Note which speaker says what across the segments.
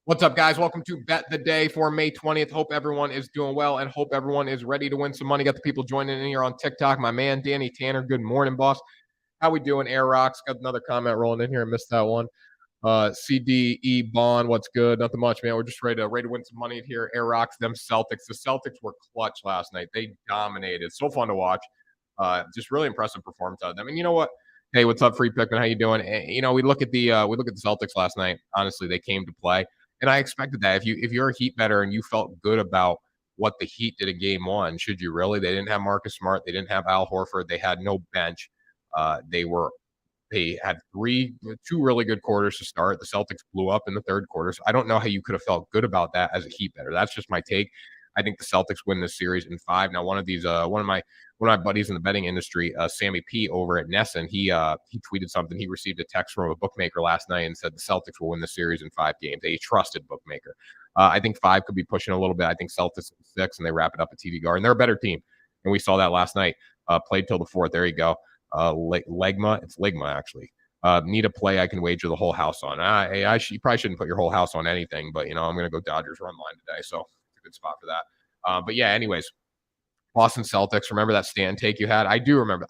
Speaker 1: What's up, guys? Welcome to Bet the Day for May 20th. Hope everyone is doing well and hope everyone is ready to win some money. Got the people joining in here on TikTok. My man, Danny Tanner. Good morning, boss. How we doing, Air Rocks? Got another comment rolling in here. I missed that one. CDE Bond, what's good? Nothing much, man. We're just ready to win some money here. Air Rocks, them Celtics. The Celtics were clutch last night. They dominated. So fun to watch. Just really impressive performance out of them. And you know what? Hey, what's up, Free Pickman? How you doing? We look at the Celtics last night. Honestly, they came to play. And I expected that. If you're a Heat better and you felt good about what the Heat did in Game 1, should you really? They didn't have Marcus Smart. They didn't have Al Horford. They had no bench. They had two really good quarters to start. The Celtics blew up in the third quarter. So I don't know how you could have felt good about that as a Heat better. That's just my take. I think the Celtics win this series in 5. Now, one of my buddies in the betting industry, Sammy P over at Nesson, he tweeted something. He received a text from a bookmaker last night and said the Celtics will win the series in 5 games. A trusted bookmaker. I think 5 could be pushing a little bit. I think Celtics 6, and they wrap it up at TD Garden. They're a better team, and we saw that last night. Played till the 4th. There you go. Legma. It's Ligma, actually. Need a play I can wager the whole house on. You probably shouldn't put your whole house on anything, but, I'm going to go Dodgers run line today, so it's a good spot for that. But, yeah, anyways, Boston Celtics, remember that stand take you had? I do remember.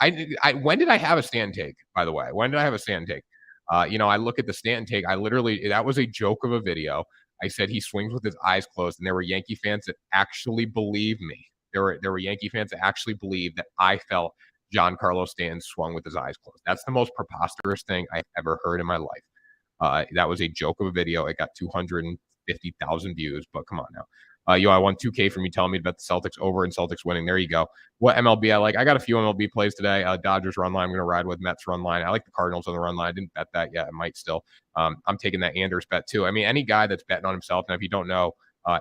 Speaker 1: When did I have a stand take, by the way? When did I have a stand take? I look at the stand take. That was a joke of a video. I said he swings with his eyes closed, and there were Yankee fans that actually believed me. There were Yankee fans that actually believed that I felt Giancarlo Stanton swung with his eyes closed. That's the most preposterous thing I've ever heard in my life. That was a joke of a video. It got 250,000 views, but come on now. I won 2K from you telling me to bet the Celtics over and Celtics winning. There you go. What MLB I like? I got a few MLB plays today. Dodgers run line. I'm going to ride with Mets run line. I like the Cardinals on the run line. I didn't bet that yet. I might still. I'm taking that Anders bet too. I mean, any guy that's betting on himself. Now, if you don't know,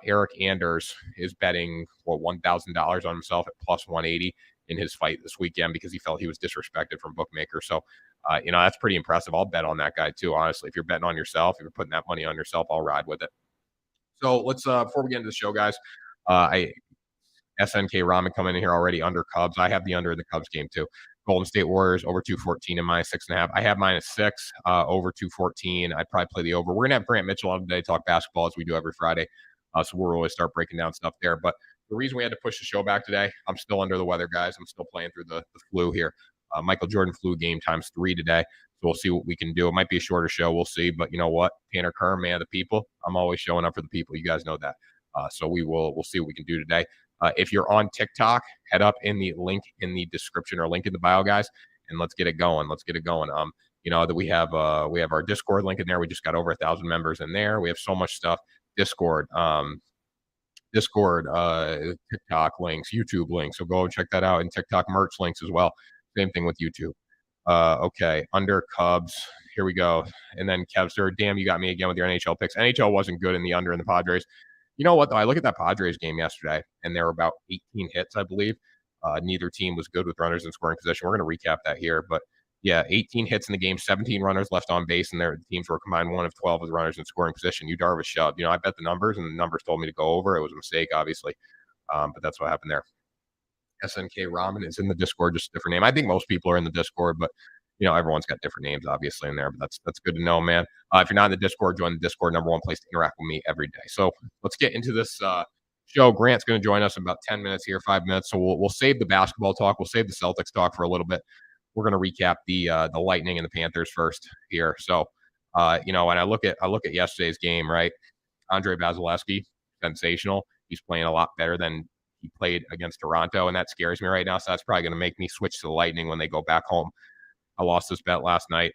Speaker 1: Eric Anders is betting $1,000 on himself at plus 180 in his fight this weekend because he felt he was disrespected from bookmaker. So, that's pretty impressive. I'll bet on that guy too, honestly. If you're betting on yourself, if you're putting that money on yourself, I'll ride with it. So let's before we get into the show, guys, SNK Ramen coming in here already under Cubs. I have the under in the Cubs game too. Golden State Warriors over 214 and minus 6.5. I have minus 6 over 214. I'd probably play the over. We're gonna have Grant Mitchell on today, talk basketball as we do every Friday. So we'll really start breaking down stuff there. But the reason we had to push the show back today, I'm still under the weather, guys. I'm still playing through the flu here. Michael Jordan flu game times 3 today. So we'll see what we can do. It might be a shorter show. We'll see. But you know what? Tanner Kern, man of the people. I'm always showing up for the people. You guys know that. So we'll see what we can do today. If you're on TikTok, head up in the link in the description or link in the bio, guys, and let's get it going. That we have our Discord link in there. We just got over 1,000 members in there. We have so much stuff. Discord, TikTok links, YouTube links. So go and check that out. And TikTok merch links as well. Same thing with YouTube. Okay, under Cubs. Here we go. And then Kevster, damn, you got me again with your NHL picks. NHL wasn't good in the under in the Padres. You know what, though? I look at that Padres game yesterday, and there were about 18 hits, I believe. Neither team was good with runners in scoring position. We're going to recap that here. But, yeah, 18 hits in the game, 17 runners left on base, and their teams were combined 1 of 12 with runners in scoring position. Yu Darvish shoved. I bet the numbers, and the numbers told me to go over. It was a mistake, obviously. But that's what happened there. SNK Ramen is in the Discord, just a different name. I think most people are in the Discord, but everyone's got different names obviously in there. But that's good to know, man. If you're not in the Discord, join the Discord. #1 place to interact with me every day. So let's get into this show. Grant's going to join us in about 10 minutes here, 5 minutes. So we'll save the basketball talk. We'll save the Celtics talk for a little bit. We're going to recap the Lightning and the Panthers first here. So when I look at yesterday's game, right? Andre Vasilevsky, sensational. He's playing a lot better than he played against Toronto, and that scares me right now. So that's probably going to make me switch to the Lightning when they go back home. I lost this bet last night.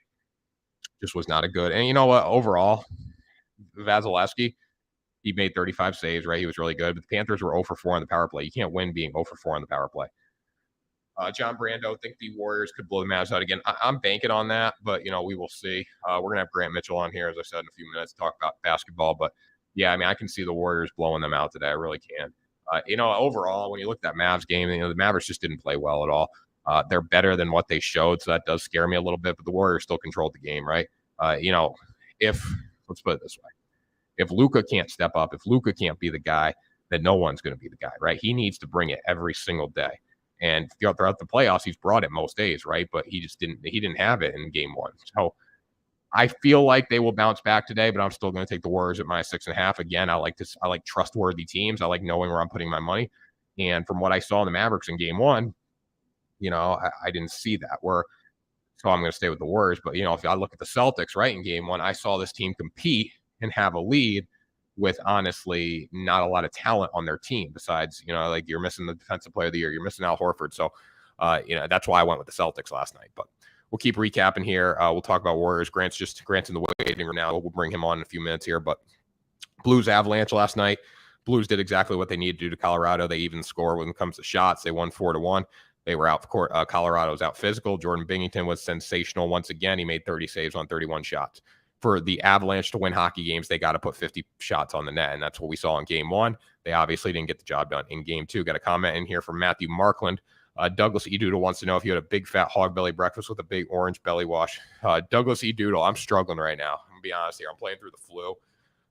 Speaker 1: Just was not a good. And you know what? Overall, Vasilevsky, he made 35 saves, right? He was really good. But the Panthers were 0 for 4 on the power play. You can't win being 0 for 4 on the power play. John Brando, think the Warriors could blow the Mavs out again. I'm banking on that, but, we will see. We're going to have Grant Mitchell on here, as I said, in a few minutes to talk about basketball. But, yeah, I mean, I can see the Warriors blowing them out today. I really can. Overall, when you look at that Mavs game, the Mavericks just didn't play well at all. They're better than what they showed, so that does scare me a little bit. But the Warriors still controlled the game, right? Let's put it this way. If Luka can't step up, if Luka can't be the guy, then no one's going to be the guy, right? He needs to bring it every single day. And throughout the playoffs, he's brought it most days, right? But he didn't have it in game 1. So I feel like they will bounce back today, but I'm still going to take the Warriors at -6.5. Again, I like trustworthy teams. I like knowing where I'm putting my money. And from what I saw in the Mavericks in game one, I didn't see that. So I'm going to stay with the Warriors. But, if I look at the Celtics, right, in game one, I saw this team compete and have a lead with honestly not a lot of talent on their team besides, like you're missing the defensive player of the year. You're missing Al Horford. So, that's why I went with the Celtics last night. But we'll keep recapping here. We'll talk about Warriors. Grant's in the waiting room now. We'll bring him on in a few minutes here. But Blues Avalanche last night. Blues did exactly what they needed to do to Colorado. They even score when it comes to shots. They won 4-1. They were out. Colorado was out physical. Jordan Binnington was sensational once again. He made 30 saves on 31 shots. For the Avalanche to win hockey games, they got to put 50 shots on the net, and that's what we saw in game one. They obviously didn't get the job done in game two. Got a comment in here from Matthew Markland. Douglas E. Doodle wants to know if you had a big fat hog belly breakfast with a big orange belly wash. Douglas E. Doodle, I'm struggling right now. I'm going to be honest here. I'm playing through the flu.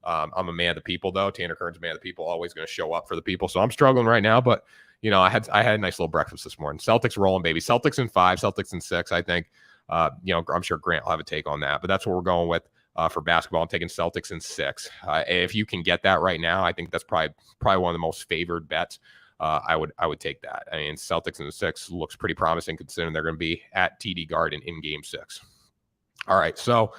Speaker 1: I'm a man of the people, though. Tanner Kern's a man of the people, always going to show up for the people. So I'm struggling right now, but I had a nice little breakfast this morning. Celtics rolling, baby. Celtics in 5, Celtics in 6. I think, I'm sure Grant will have a take on that, but that's what we're going with for basketball. I'm taking Celtics in 6. If you can get that right now, I think that's probably one of the most favored bets. I would take that. I mean, Celtics in 6 looks pretty promising considering they're going to be at TD Garden in game 6. All right, so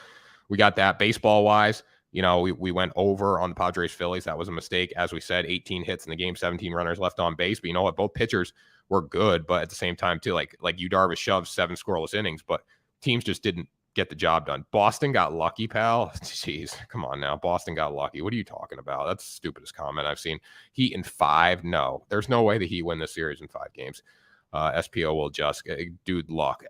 Speaker 1: we got that. Baseball wise, we went over on the Padres Phillies. That was a mistake. As we said, 18 hits in the game, 17 runners left on base. But you know what? Both pitchers were good, but at the same time, too, like Yu Darvish shoved 7 scoreless innings, but teams just didn't get the job done. Boston got lucky, pal. Jeez, come on now. Boston got lucky. What are you talking about? That's the stupidest comment I've seen. Heat in 5? No. There's no way the Heat win this series in 5 games. SPO will adjust. Dude, luck.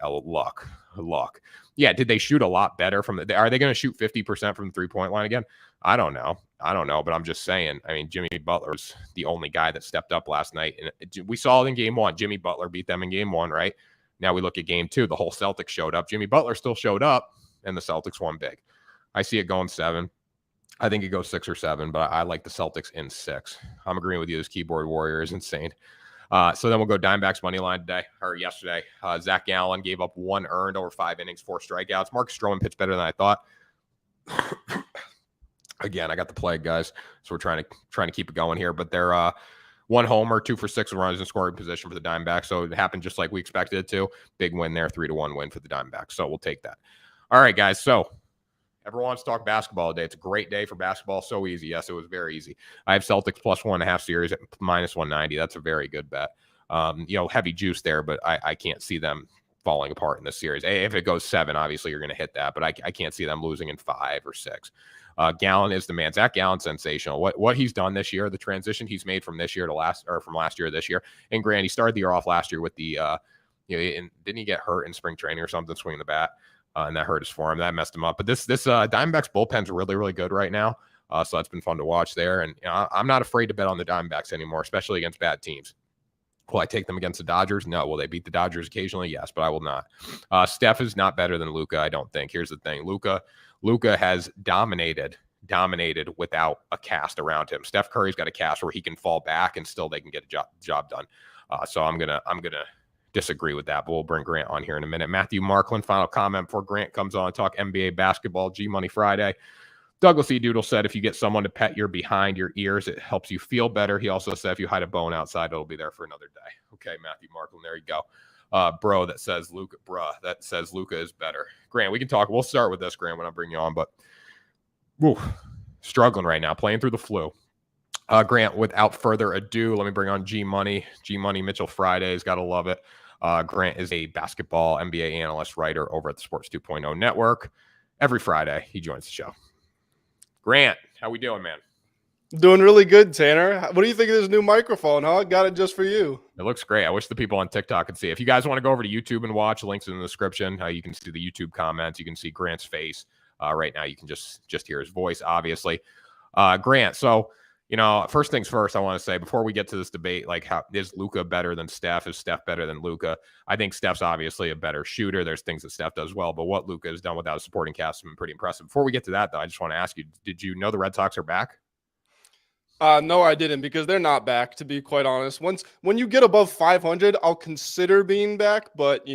Speaker 1: Yeah, did they shoot a lot better from are they going to shoot 50% from the three-point line again? I don't know, but I'm just saying. I mean, Jimmy Butler's the only guy that stepped up last night, and we saw it in game 1. Jimmy Butler beat them in game 1, right? Now we look at game 2. The whole Celtics showed up. Jimmy Butler still showed up, and the Celtics won big. I see it going 7. I think it goes 6 or 7, but I like the Celtics in 6. I'm agreeing with you. This keyboard warrior is insane. So then we'll go Diamondbacks money line yesterday. Zach Gallen gave up 1 earned over 5 innings, 4 strikeouts. Mark Stroman pitched better than I thought. Again, I got the plague, guys. So we're trying to keep it going here. But they're 1 homer, 2 for 6 runners in scoring position for the Diamondbacks. So it happened just like we expected it to. Big win there, 3-1 win for the Diamondbacks. So we'll take that. All right, guys. So everyone wants to talk basketball today. It's a great day for basketball. So easy. Yes, it was very easy. I have Celtics plus 1.5 series at -190. That's a very good bet. Heavy juice there, but I can't see them falling apart in this series. If it goes 7, obviously you're going to hit that, but I can't see them losing in 5 or 6. Gallen is the man. Zach Gallen's sensational. What he's done this year, the transition he's made from this year to from last year to this year. And Grant, he started the year off last year with the didn't he get hurt in spring training or something swinging the bat? And that hurt his form. That messed him up. But this Diamondbacks bullpen's really, really good right now. So that's been fun to watch there. And I'm not afraid to bet on the Diamondbacks anymore, especially against bad teams. Will I take them against the Dodgers? No. Will they beat the Dodgers occasionally? Yes, but I will not. Steph is not better than Luka, I don't think. Here's the thing. Luka has dominated without a cast around him. Steph Curry's got a cast where he can fall back and still they can get a job done. So I'm gonna disagree with that, but we'll bring Grant on here in a minute. Matthew Markland, final comment before Grant comes on and talk NBA basketball, G-Money Friday. Douglas E. Doodle said, if you get someone to pet your behind your ears, it helps you feel better. He also said, if you hide a bone outside, it'll be there for another day. Okay, Matthew Markland, there you go. That says Luka is better. Grant, we can talk. We'll start with this, Grant, when I bring you on, but struggling right now, playing through the flu. Grant, without further ado, let me bring on G-Money Mitchell Fridays. Got to love it. Grant is a basketball NBA analyst writer over at the Sports 2.0 Network. Every Friday, he joins the show. Grant, how we doing, man?
Speaker 2: Doing really good, Tanner. What do you think of this new microphone, huh? Got it just for you.
Speaker 1: It looks great. I wish the people on TikTok could see it. If you guys want to go over to YouTube and watch, links in the description. You can see the YouTube comments. You can see Grant's face. Right now, you can just hear his voice, obviously. Grant, so first things first, I want to say before we get to this debate, like, how is Luka better than Steph? Is Steph better than Luka? I think Steph's obviously a better shooter. There's things that Steph does well, but what Luka has done without a supporting cast has been pretty impressive. Before we get to that, though, I just want to ask you, did you know the Red Sox are back?
Speaker 2: No, I didn't, because they're not back, to be quite honest. When you get above 500, I'll consider being back, but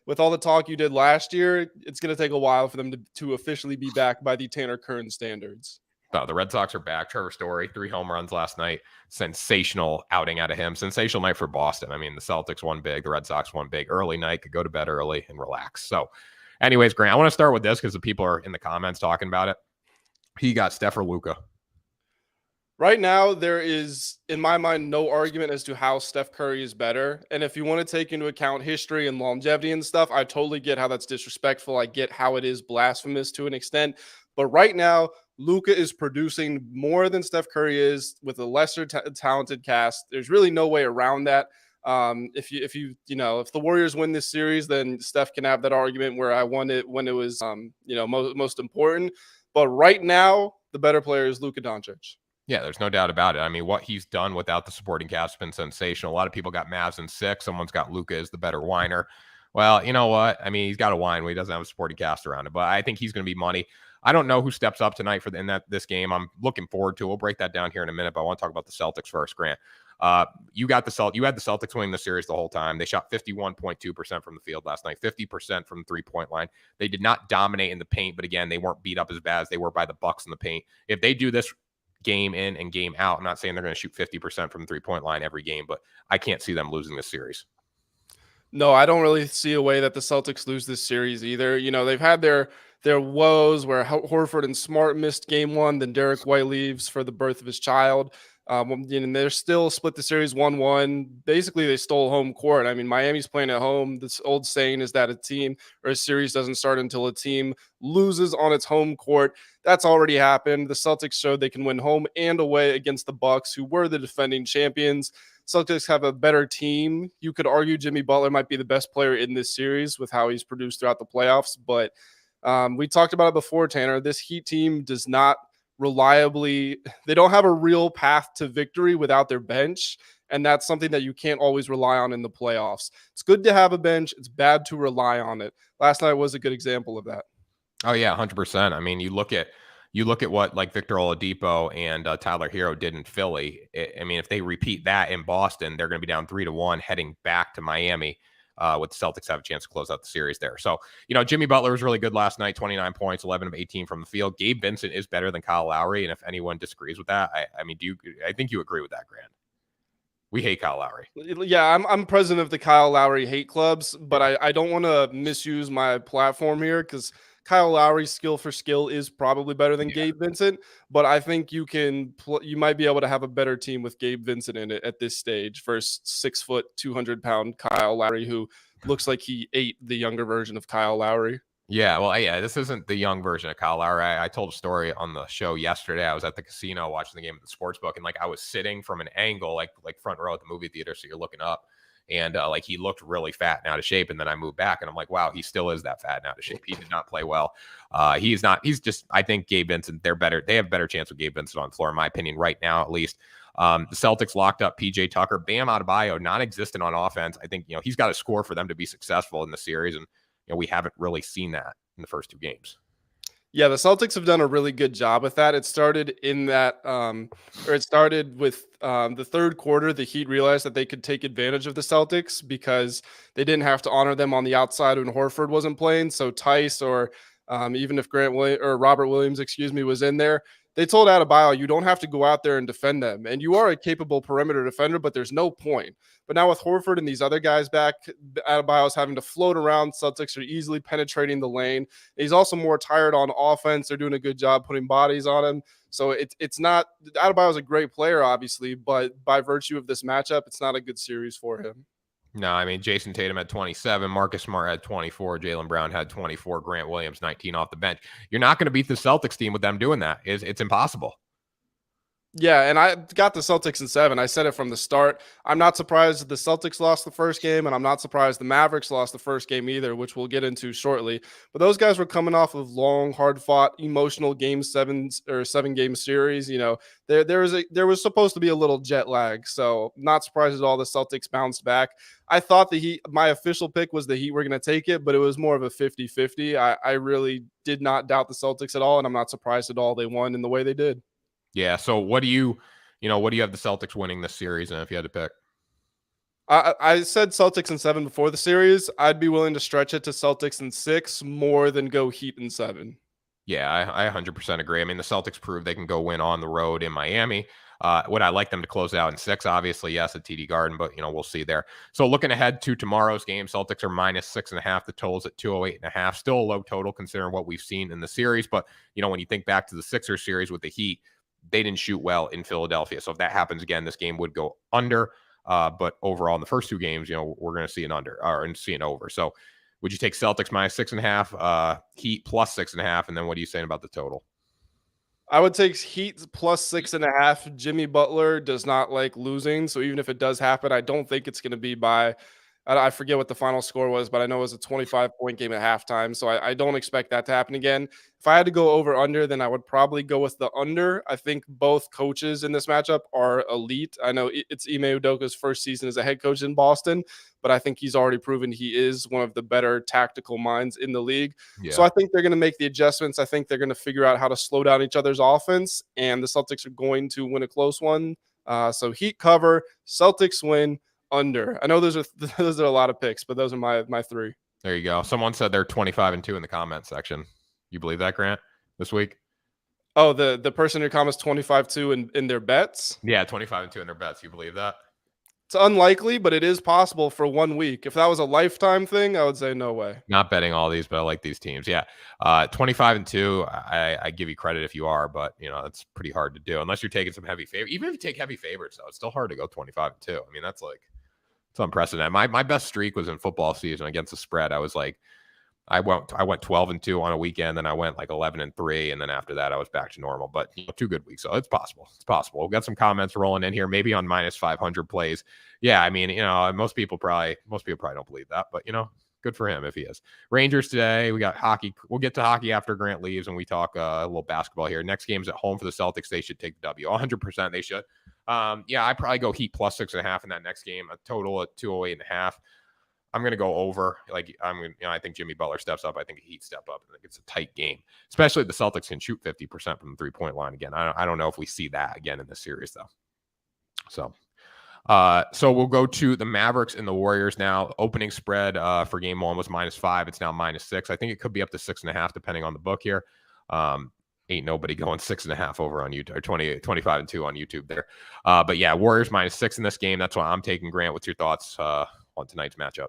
Speaker 2: with all the talk you did last year, it's going to take a while for them to officially be back by the Tanner Kern standards.
Speaker 1: Oh, the Red Sox are back. Trevor Story, 3 home runs last night. Sensational outing out of him. Sensational night for Boston. I mean, the Celtics won big. The Red Sox won big. Early night. Could go to bed early and relax. So, anyways, Grant, I want to start with this because the people are in the comments talking about it. He got Steph or Luka.
Speaker 2: Right now, there is, in my mind, no argument as to how Steph Curry is better. And if you want to take into account history and longevity and stuff, I totally get how that's disrespectful. I get how it is blasphemous to an extent. But right now, Luka is producing more than Steph Curry is with a lesser talented cast. There's really no way around that. If the Warriors win this series, then Steph can have that argument where I won it when it was most important. But right now, the better player is Luka Doncic.
Speaker 1: Yeah, there's no doubt about it. I mean, what he's done without the supporting cast has been sensational. A lot of people got Mavs in 6. Someone's got Luka as the better whiner. Well, you know what? I mean, he's got a whine when he doesn't have a supporting cast around him, but I think he's going to be money. I don't know who steps up tonight this game. I'm looking forward to. We'll break that down here in a minute, but I want to talk about the Celtics first, Grant. You had the Celtics winning the series the whole time. They shot 51.2% from the field last night, 50% from the 3-point line. They did not dominate in the paint, but again, they weren't beat up as bad as they were by the Bucks in the paint. If they do this game in and game out, I'm not saying they're going to shoot 50% from the 3-point line every game, but I can't see them losing this series.
Speaker 2: No, I don't really see a way that the Celtics lose this series either. You know, they've had their woes where Horford and Smart missed game 1, then Derek White leaves for the birth of his child. And they're still split the series 1-1. Basically, they stole home court. I mean, Miami's playing at home. This old saying is that a team or a series doesn't start until a team loses on its home court. That's already happened. The Celtics showed they can win home and away against the Bucks, who were the defending champions. Celtics have a better team. You could argue Jimmy Butler might be the best player in this series with how he's produced throughout the playoffs. But we talked about it before, Tanner. This Heat team does not they don't have a real path to victory without their bench. And that's something that you can't always rely on in the playoffs. It's good to have a bench. It's bad to rely on it. Last night was a good example of that.
Speaker 1: Oh yeah, 100%. I mean, you look at what like Victor Oladipo and Tyler Hero did in Philly. I mean, if they repeat that in Boston, they're going to be down 3-1 heading back to Miami. With the Celtics have a chance to close out the series there. So, Jimmy Butler was really good last night, 29 points, 11 of 18 from the field. Gabe Vincent is better than Kyle Lowry. And if anyone disagrees with that, I think you agree with that, Grant? We hate Kyle Lowry.
Speaker 2: Yeah, I'm president of the Kyle Lowry hate clubs, but I don't want to misuse my platform here because Kyle Lowry's skill for skill is probably better than Gabe Vincent, but I think you might be able to have a better team with Gabe Vincent in it at this stage versus 6 foot, 200-pound Kyle Lowry, who looks like he ate the younger version of Kyle Lowry.
Speaker 1: Yeah, well, yeah, this isn't the young version of Kyle Lowry. I told a story on the show yesterday. I was at the casino watching the game at the sportsbook, and I was sitting from an angle, like front row at the movie theater, so you're looking up. And he looked really fat and out of shape. And then I moved back and I'm like, wow, he still is that fat and out of shape. He did not play well. I think Gabe Vincent, they're better. They have a better chance with Gabe Vincent on the floor, in my opinion, right now, at least. The Celtics locked up PJ Tucker, Bam Adebayo, non-existent on offense. I think, he's got to score for them to be successful in the series. And, we haven't really seen that in the first 2 games.
Speaker 2: Yeah, the Celtics have done a really good job with that. It started in that, it started with the third quarter. The Heat realized that they could take advantage of the Celtics because they didn't have to honor them on the outside when Horford wasn't playing. So Tice or even if Robert Williams, was in there, they told Adebayo, you don't have to go out there and defend them. And you are a capable perimeter defender, but there's no point. But now with Horford and these other guys back, Adebayo's having to float around. Celtics are easily penetrating the lane. He's also more tired on offense. They're doing a good job putting bodies on him. So it's not – Adebayo's a great player, obviously, but by virtue of this matchup, it's not a good series for him.
Speaker 1: No, I mean, Jason Tatum had 27, Marcus Smart had 24, Jaylen Brown had 24, Grant Williams 19 off the bench. You're not going to beat the Celtics team with them doing that. It's impossible.
Speaker 2: Yeah, and I got the Celtics in 7. I said it from the start. I'm not surprised that the Celtics lost the first game, and I'm not surprised the Mavericks lost the first game either, which we'll get into shortly. But those guys were coming off of long, hard-fought, emotional game 7-game series. There was supposed to be a little jet lag, so not surprised at all the Celtics bounced back. I thought my official pick was the Heat were going to take it, but it was more of a 50-50. I really did not doubt the Celtics at all, and I'm not surprised at all they won in the way they did.
Speaker 1: Yeah. So what do you have the Celtics winning this series? And if you had to pick,
Speaker 2: I said Celtics in 7 before the series. I'd be willing to stretch it to Celtics in 6 more than go Heat in 7.
Speaker 1: Yeah, I 100% agree. I mean, the Celtics prove they can go win on the road in Miami. Would I like them to close it out in 6? Obviously, yes, at TD Garden, but we'll see there. So looking ahead to tomorrow's game, Celtics are minus 6.5. The total's at 208.5. Still a low total considering what we've seen in the series. But when you think back to the Sixers series with the Heat, they didn't shoot well in Philadelphia. So if that happens again, this game would go under. But overall, in the first two games, we're going to see an under or see an over. So would you take Celtics minus 6.5, Heat plus 6.5, and then what are you saying about the total?
Speaker 2: I would take Heat plus 6.5. Jimmy Butler does not like losing, so even if it does happen, I don't think it's going to be by. I forget what the final score was, but I know it was a 25-point game at halftime, so I don't expect that to happen again. If I had to go over under, then I would probably go with the under. I think both coaches in this matchup are elite. I know it's Ime Udoka's first season as a head coach in Boston, but I think he's already proven he is one of the better tactical minds in the league. So
Speaker 1: Yeah.
Speaker 2: I think they're going to make the adjustments. I think they're going to figure out how to slow down each other's offense, and the Celtics are going to win a close one. So Heat cover, Celtics win, under. I know those are those are a lot of picks, but those are my 3.
Speaker 1: There you go. Someone said they're 25-2 in the comment section. You believe that, Grant, this week?
Speaker 2: Oh, the person in your comments 25-2 in their bets?
Speaker 1: Yeah, 25-2 in their bets. You believe that?
Speaker 2: It's unlikely, but it is possible for 1 week. If that was a lifetime thing, I would say no way.
Speaker 1: Not betting all these, but I like these teams. Yeah. 25-2. I give you credit if you are, but that's pretty hard to do unless you're taking some heavy favorites. Even if you take heavy favorites, though, it's still hard to go 25-2. I mean, that's it's unprecedented. My best streak was in football season against the spread. I was I went 12-2 on a weekend, then I went 11-3, and then after that I was back to normal. But 2 good weeks, so it's possible. It's possible. We've got some comments rolling in here, maybe on minus 500 plays. Yeah, I mean, most people probably don't believe that, but good for him if he is. Rangers today. We got hockey. We'll get to hockey after Grant leaves and we talk a little basketball here. Next game's at home for the Celtics. They should take the W. 100% they should. Yeah, I'd probably go Heat plus 6.5 in that next game. A total at 208.5. I'm going to go over. I think Jimmy Butler steps up. I think Heat step up. I think it's a tight game, especially if the Celtics can shoot 50% from the 3-point line again. I don't know if we see that again in this series though. So we'll go to the Mavericks and the Warriors now. Opening spread for game 1 was -5. It's now -6. I think it could be up to 6.5 depending on the book here. Ain't nobody going 6.5 over on YouTube or 25-2 on YouTube there. But yeah, Warriors -6 in this game. That's why I'm taking. Grant, what's your thoughts on tonight's matchup?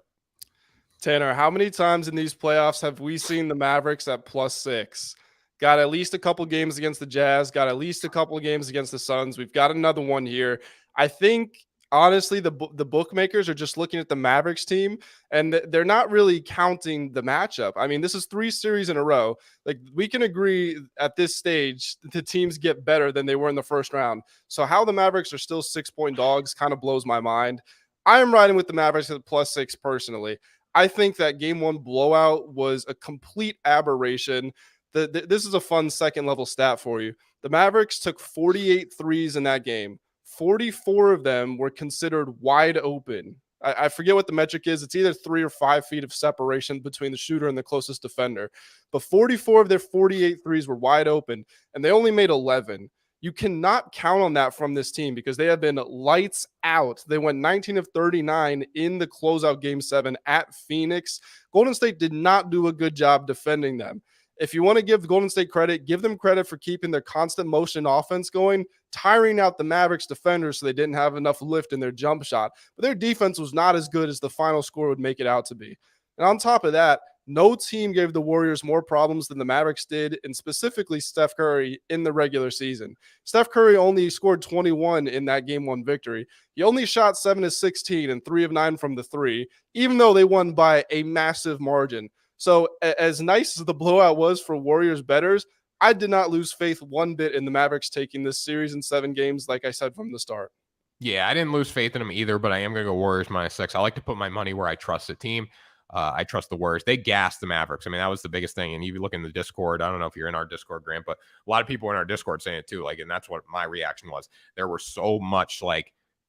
Speaker 2: Tanner, how many times in these playoffs have we seen the Mavericks at +6? Got at least a couple games against the Jazz, got at least a couple games against the Suns. We've got another one here. I think honestly the bookmakers are just looking at the Mavericks team and they're not really counting the matchup. I mean, this is 3 series in a row. Like, we can agree at this stage the teams get better than they were in the first round. So how the Mavericks are still 6-point dogs kind of blows my mind. I am riding with the Mavericks at +6 personally. I think that game 1 blowout was a complete aberration. This is a fun second level stat for you. The Mavericks took 48 threes in that game. 44 of them were considered wide open. I forget what the metric is. It's either 3 or 5 feet of separation between the shooter and the closest defender. But 44 of their 48 threes were wide open, and they only made 11. You cannot count on that from this team because they have been lights out. They went 19 of 39 in the closeout game 7 at Phoenix. Golden State did not do a good job defending them. If you want to give Golden State credit, give them credit for keeping their constant motion offense going, tiring out the Mavericks defenders so they didn't have enough lift in their jump shot. But their defense was not as good as the final score would make it out to be. And on top of that, no team gave the Warriors more problems than the Mavericks did, and specifically Steph Curry in the regular season. Steph Curry only scored 21 in that game 1 victory. He only shot 7 of 16 and 3 of 9 from the 3, even though they won by a massive margin. So as nice as the blowout was for Warriors bettors, I did not lose faith one bit in the Mavericks taking this series in 7 games, like I said from the start.
Speaker 1: Yeah, I didn't lose faith in them either, but I am going to go Warriors -6. I like to put my money where I trust the team. I trust the Warriors. They gassed the Mavericks. I mean, that was the biggest thing. And you look in the Discord. I don't know if you're in our Discord, Grant, but a lot of people in our Discord saying it too. And that's what my reaction was. There were so much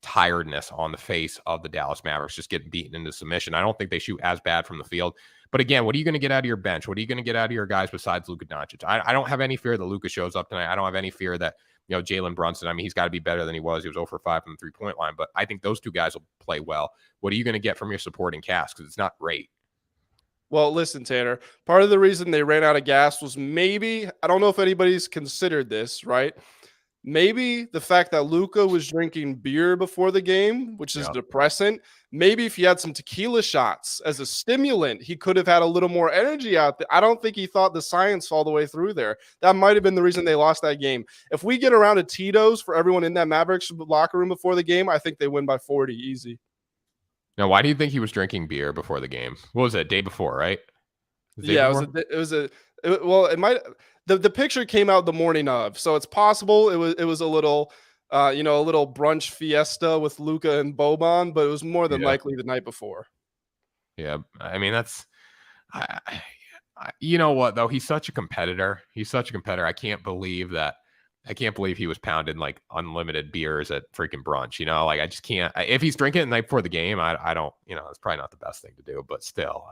Speaker 1: tiredness on the face of the Dallas Mavericks, just getting beaten into submission. I don't think they shoot as bad from the field. But again, what are you going to get out of your bench? What are you going to get out of your guys besides Luka Doncic? I don't have any fear that Luka shows up tonight. I don't have any fear that Jalen Brunson. I mean, he's got to be better than he was. He was 0 for 5 from the 3-point line. But I think those two guys will play well. What are you going to get from your supporting cast? Because it's not great.
Speaker 2: Well, listen, Tanner, part of the reason they ran out of gas was maybe, I don't know if anybody's considered this, right? Maybe the fact that Luka was drinking beer before the game, which is
Speaker 1: Yeah.
Speaker 2: depressant. Maybe if he had some tequila shots as a stimulant, he could have had a little more energy out there. I don't think he thought the science all the way through there. That might have been the reason they lost that game. If we get around to Tito's for everyone in that Mavericks locker room before the game, I think they win by 40 easy.
Speaker 1: Now, why do you think he was drinking beer before the game? What was it? Day before, right?
Speaker 2: Yeah, it might. The picture came out the morning of, so it's possible it was a little, a little brunch fiesta with Luca and Boban, but it was more than likely the night before.
Speaker 1: Yeah, I mean you know what though? He's such a competitor. I can't believe he was pounding like unlimited beers at freaking brunch. Like I just can't. If he's drinking it the night before the game, I don't. It's probably not the best thing to do. But still,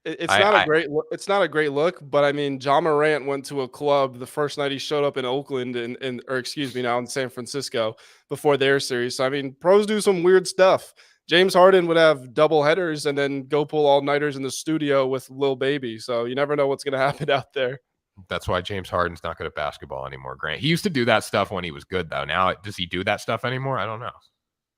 Speaker 2: It's not a great look, but I mean, Ja Morant went to a club the first night he showed up in Oakland now in San Francisco before their series. So I mean, pros do some weird stuff. James Harden would have double headers and then go pull all-nighters in the studio with Lil Baby. So you never know what's going to happen out there.
Speaker 1: That's why James Harden's not good at basketball anymore, Grant. He used to do that stuff when he was good, though. Now, does he do that stuff anymore? I don't know.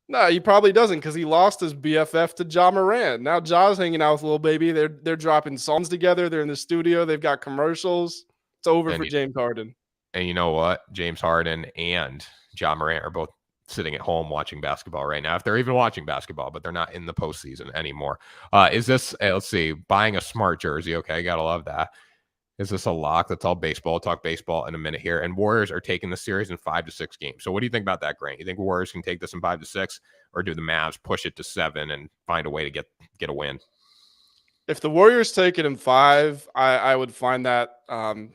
Speaker 2: No, he probably doesn't because he lost his BFF to Ja Morant. Now Ja's hanging out with Lil Baby. They're dropping songs together. They're in the studio. They've got commercials. It's over for James Harden.
Speaker 1: And you know what? James Harden and Ja Morant are both sitting at home watching basketball right now. If they're even watching basketball, but they're not in the postseason anymore. Is this, let's see, buying a smart jersey? Okay, gotta love that. Is this a lock? That's all baseball. We'll talk baseball in a minute here. And Warriors are taking the series in 5 to 6 games. So what do you think about that, Grant? You think Warriors can take this in 5 to 6, or do the Mavs push it to 7 and find a way to get a win?
Speaker 2: If the Warriors take it in 5, I would find that I don't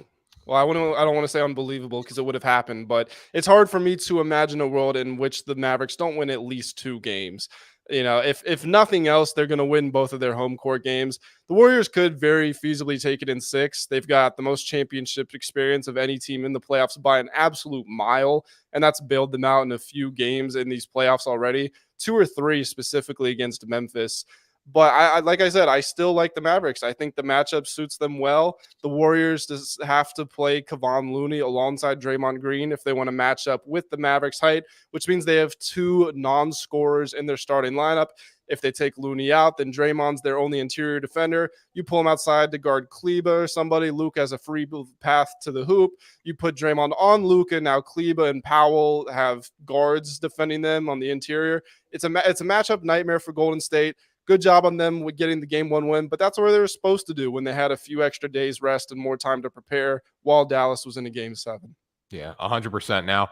Speaker 2: want to say unbelievable because it would have happened, but it's hard for me to imagine a world in which the Mavericks don't win at least 2 games. If nothing else, they're going to win both of their home court games. The Warriors could very feasibly take it in 6. They've got the most championship experience of any team in the playoffs by an absolute mile, and that's bailed them out in a few games in these playoffs already, 2 or 3 specifically against Memphis. But like I said, I still like the Mavericks. I think the matchup suits them well. The Warriors just have to play Kevon Looney alongside Draymond Green if they want to match up with the Mavericks' height, which means they have 2 non-scorers in their starting lineup. If they take Looney out, then Draymond's their only interior defender. You pull him outside to guard Kleba or somebody. Luke has a free path to the hoop. You put Draymond on Luka. Now Kleba and Powell have guards defending them on the interior. It's a matchup nightmare for Golden State. Good job on them with getting the game 1 win, but that's where they were supposed to do when they had a few extra days rest and more time to prepare while Dallas was in a game 7.
Speaker 1: Yeah, 100% now.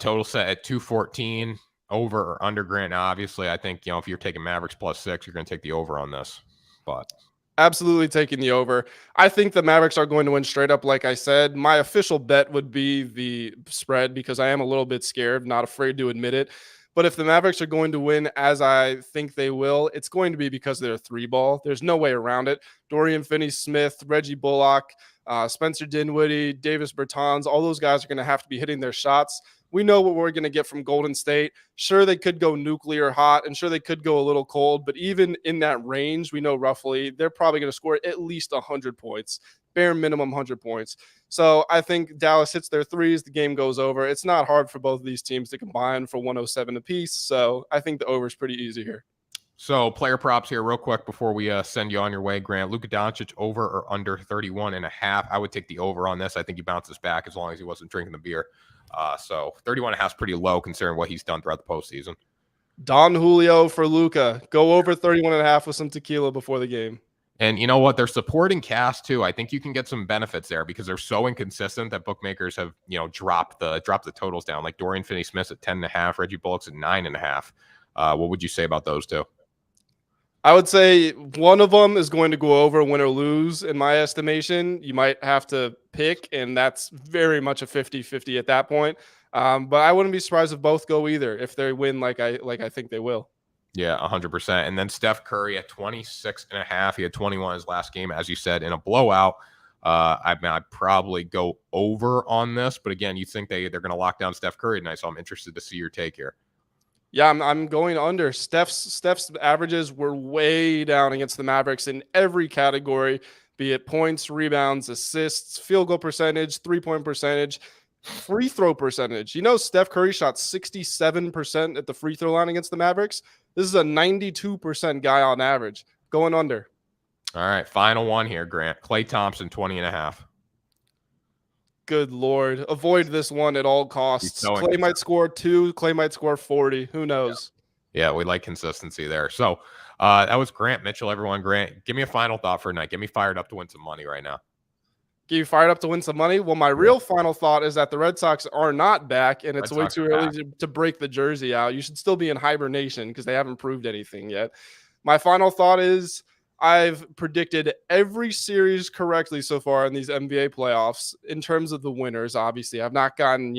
Speaker 1: Total set at 214, over or under, Grant. Now, obviously, I think, if you're taking Mavericks plus 6, you're going to take the over on this. But
Speaker 2: absolutely taking the over. I think the Mavericks are going to win straight up, like I said. My official bet would be the spread because I am a little bit scared, not afraid to admit it. But if the Mavericks are going to win, as I think they will, it's going to be because they're a 3-ball. There's no way around it. Dorian Finney-Smith, Reggie Bullock, Spencer Dinwiddie, Davis Bertans, all those guys are going to have to be hitting their shots. We know what we're going to get from Golden State. Sure, they could go nuclear hot, and sure, they could go a little cold. But even in that range, we know roughly they're probably going to score at least 100 points, bare minimum 100 points. So I think Dallas hits their threes, the game goes over. It's not hard for both of these teams to combine for 107 apiece. So I think the over is pretty easy here.
Speaker 1: So player props here real quick before we send you on your way, Grant. Luka Doncic over or under 31.5. I would take the over on this. I think he bounces back as long as he wasn't drinking the beer. So 31.5 is pretty low considering what he's done throughout the postseason.
Speaker 2: Don Julio for Luka. Go over 31.5 with some tequila before the game.
Speaker 1: And you know what? They're supporting cast too. I think you can get some benefits there because they're so inconsistent that bookmakers have, dropped the totals down. Like Dorian Finney-Smith at 10.5, Reggie Bullock's at 9.5. What would you say about those two?
Speaker 2: I would say one of them is going to go over, win or lose. In my estimation, you might have to pick, and that's very much a 50-50 at that point. But I wouldn't be surprised if both go either if they win like I think they will.
Speaker 1: Yeah, 100%. And then Steph Curry at 26.5. He had 21 his last game, as you said, in a blowout. I mean, I'd probably go over on this, but again, you think they're going to lock down Steph Curry tonight, so I'm interested to see your take here.
Speaker 2: Yeah, I'm going under. Steph's averages were way down against the Mavericks in every category, be it points, rebounds, assists, field goal percentage, 3-point percentage, free throw percentage. You know, Steph Curry shot 67% at the free throw line against the Mavericks. This is a 92% guy on average. Going under.
Speaker 1: All right, final one here, Grant. Klay Thompson, 20.5.
Speaker 2: Good Lord. Avoid this one at all costs.
Speaker 1: So
Speaker 2: Klay might score 2. Klay might score 40. Who knows?
Speaker 1: Yeah, we like consistency there. So that was Grant Mitchell, everyone. Grant, give me a final thought for tonight. Get me fired up to win some money right now.
Speaker 2: Get you fired up to win some money? Well, my real final thought is that the Red Sox are not back, and it's way too early to break the jersey out. You should still be in hibernation because they haven't proved anything yet. My final thought is I've predicted every series correctly so far in these NBA playoffs in terms of the winners. Obviously, I've not gotten,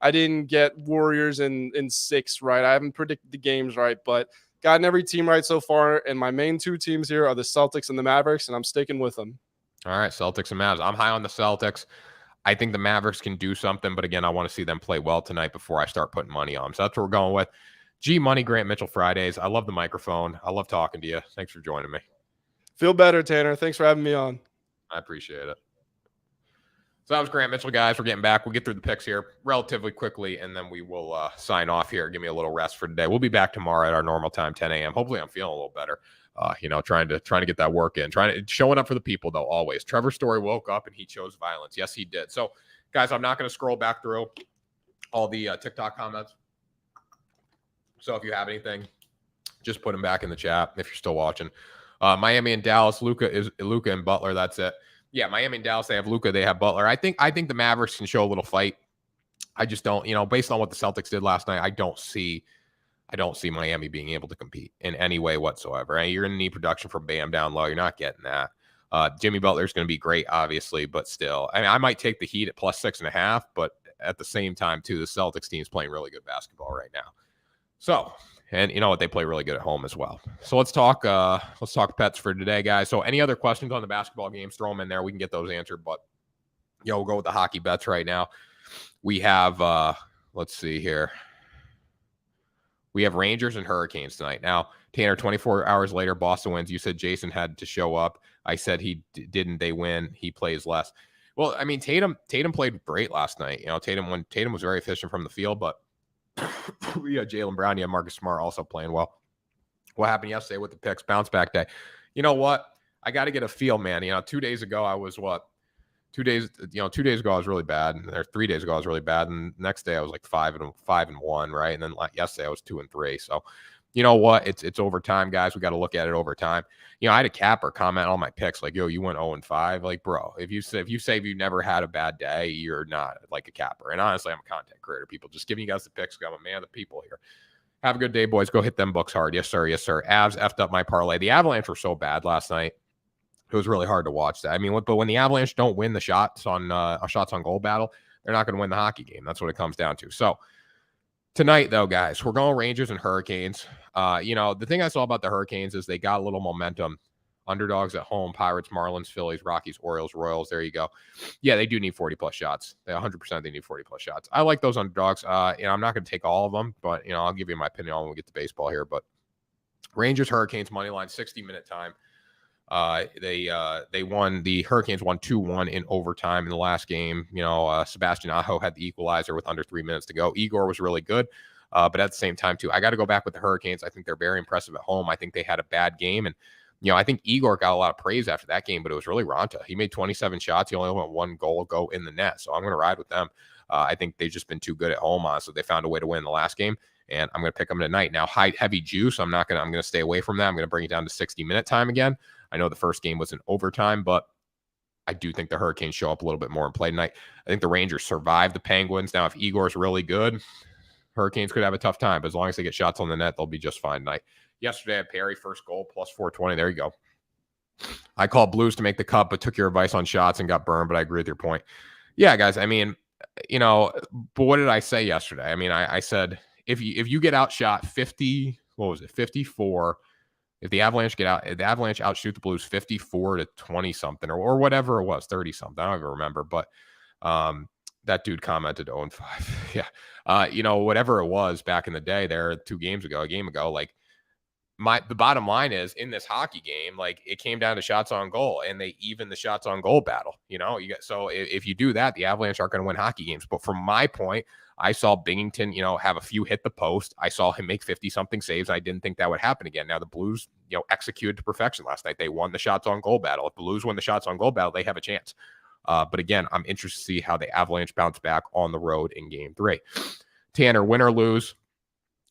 Speaker 2: I didn't get Warriors in 6 right. I haven't predicted the games right, but gotten every team right so far. And my main 2 teams here are the Celtics and the Mavericks, and I'm sticking with them.
Speaker 1: All right, Celtics and Mavs. I'm high on the Celtics. I think the Mavericks can do something, but again, I want to see them play well tonight before I start putting money on them. So that's what we're going with. G Money, Grant Mitchell Fridays. I love the microphone. I love talking to you. Thanks for joining me.
Speaker 2: Feel better, Tanner. Thanks for having me on.
Speaker 1: I appreciate it. So that was Grant Mitchell, guys. We're getting back. We'll get through the picks here relatively quickly, and then we will sign off here. Give me a little rest for today. We'll be back tomorrow at our normal time, 10 a.m. Hopefully, I'm feeling a little better. Trying to get that work in. Showing up for the people, though, always. Trevor Story woke up and he chose violence. Yes, he did. So, guys, I'm not going to scroll back through all the TikTok comments. So if you have anything, just put them back in the chat if you're still watching. Miami and Dallas, Luka and Butler. That's it. Yeah, Miami and Dallas, they have Luka, they have Butler. I think the Mavericks can show a little fight. I just don't, based on what the Celtics did last night, I don't see Miami being able to compete in any way whatsoever. And you're going to need production from Bam down low. You're not getting that. Jimmy Butler's going to be great, obviously, but still, I might take the Heat at +6.5, but at the same time, too, the Celtics team's playing really good basketball right now. So, and you know what? They play really good at home as well. So let's talk pets for today, guys. So any other questions on the basketball games, throw them in there. We can get those answered. But, we'll go with the hockey bets right now. We have, let's see here. We have Rangers and Hurricanes tonight. Now, Tanner, 24 hours later, Boston wins. You said Jason had to show up. I said he didn't. They win. He plays less. Well, I mean, Tatum played great last night. Tatum was very efficient from the field, but you had Jaylen Brown, you had Marcus Smart also playing well. What happened yesterday with the picks? Bounce back day. You know what? I got to get a feel, man. 2 days ago, I was what? 2 days, 2 days ago, I was really bad. Or 3 days ago, I was really bad. And the next day, I was like 5-1, right? And then yesterday, I was 2-3. So, you know what? It's overtime, guys. We got to look at it over time. I had a capper comment on my picks like, yo, you went 0-5. Like, bro, if you say you never had a bad day, you're not like a capper. And honestly, I'm a content creator. People just giving you guys the picks. I'm a man of the people here. Have a good day, boys. Go hit them books hard. Yes, sir. Yes, sir. Avs effed up my parlay. The Avalanche were so bad last night. It was really hard to watch that. I mean, but when the Avalanche don't win the shots on goal battle, they're not going to win the hockey game. That's what it comes down to. So tonight, though, guys, we're going Rangers and Hurricanes. The thing I saw about the Hurricanes is they got a little momentum. Underdogs at home, Pirates, Marlins, Phillies, Rockies, Orioles, Royals. There you go. Yeah, they do need 40-plus shots. They 100% they need 40-plus shots. I like those underdogs. I'm not going to take all of them, but, I'll give you my opinion on when we get to baseball here. But Rangers, Hurricanes, money line, 60-minute time. The Hurricanes won 2-1 in overtime in the last game. Sebastian Aho had the equalizer with under 3 minutes to go. Igor was really good. But at the same time, too, I got to go back with the Hurricanes. I think they're very impressive at home. I think they had a bad game. And, I think Igor got a lot of praise after that game, but it was really Ronta. He made 27 shots. He only let 1 goal go in the net. So I'm going to ride with them. I think they've just been too good at home. So they found a way to win the last game. And I'm going to pick them tonight. Now, heavy juice, I'm going to stay away from that. I'm going to bring it down to 60-minute time again. I know the first game was in overtime, but I do think the Hurricanes show up a little bit more and play tonight. I think the Rangers survive the Penguins. Now, if Igor's really good, Hurricanes could have a tough time, but as long as they get shots on the net, they'll be just fine tonight. Yesterday, I had Perry, first goal, +420. There you go. I called Blues to make the cut, but took your advice on shots and got burned, but I agree with your point. Yeah, guys, I mean, but what did I say yesterday? I mean, I said, if you get outshot 54 If the Avalanche if the Avalanche outshoot the Blues 54 to 20 something or whatever it was, 30 something. I don't even remember, but that dude commented 0-5. Yeah. Whatever it was back in the day there, a game ago, like the bottom line is in this hockey game, like it came down to shots on goal and they even the shots on goal battle, so if you do that, the Avalanche aren't going to win hockey games. But from my point, I saw Binghamton, have a few hit the post. I saw him make 50 something saves. I didn't think that would happen again. Now the Blues, executed to perfection last night. They won the shots on goal battle. If the Blues win the shots on goal battle, they have a chance. But again, I'm interested to see how the Avalanche bounce back on the road in game 3. Tanner, win or lose,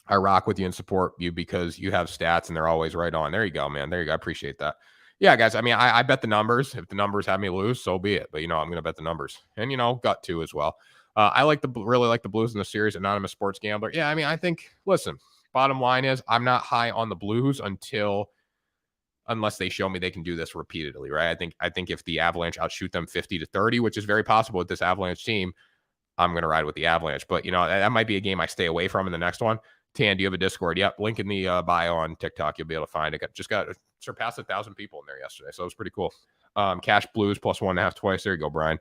Speaker 1: I rock with you and support you because you have stats and they're always right on. There you go, man. There you go. I appreciate that. Yeah, guys. I mean, I bet the numbers. If the numbers have me lose, so be it. But, I'm going to bet the numbers. And, gut too as well. I really like the Blues in the series. Anonymous Sports Gambler. Yeah, I mean, I think, listen, bottom line is I'm not high on the Blues unless they show me they can do this repeatedly, right? I think if the Avalanche outshoot them 50 to 30, which is very possible with this Avalanche team, I'm going to ride with the Avalanche. But, that might be a game I stay away from in the next one. Tan, do you have a Discord? Yep. Link in the bio on TikTok. You'll be able to find it. Just got surpassed 1,000 people in there yesterday. So it was pretty cool. Cash Blues plus 1.5 twice. There you go, Brian.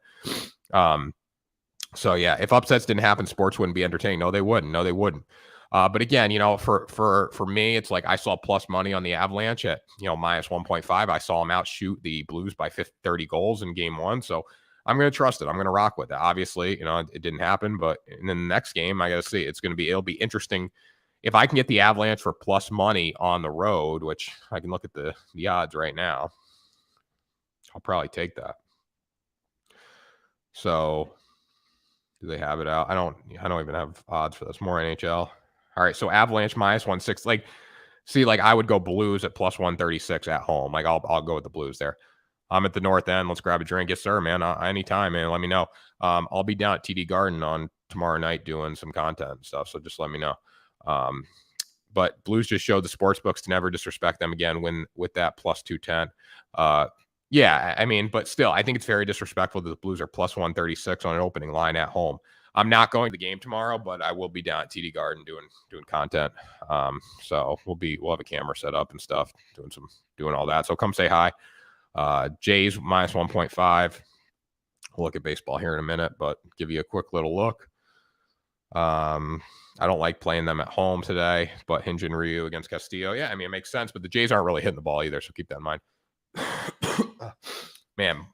Speaker 1: So yeah, if upsets didn't happen, sports wouldn't be entertaining. No, they wouldn't. But again, for me, it's like I saw plus money on the Avalanche at, minus 1.5. I saw them outshoot the Blues by 30 goals in game 1. So I'm going to trust it. I'm going to rock with it. Obviously, it didn't happen, but in the next game, I got to see. It'll be interesting. If I can get the Avalanche for plus money on the road, which I can look at the odds right now, I'll probably take that. So do they have it out? I don't even have odds for this. More NHL. All right. So Avalanche minus 160. I would go Blues at plus 136 at home. Like I'll go with the Blues there. I'm at the North End. Let's grab a drink. Yes, sir, man. Anytime, man. Let me know. I'll be down at TD Garden on tomorrow night doing some content and stuff. So just let me know. But Blues just showed the sports books to never disrespect them again with that plus 210. Yeah, I mean, but still, I think it's very disrespectful that the Blues are plus 136 on an opening line at home. I'm not going to the game tomorrow, but I will be down at TD Garden doing content. So we'll have a camera set up and stuff, doing all that. So come say hi. Jays minus 1.5. We'll look at baseball here in a minute, but give you a quick little look. I don't like playing them at home today, but Hinge Ryu against Castillo. Yeah, I mean, it makes sense, but the Jays aren't really hitting the ball either, so keep that in mind. Man,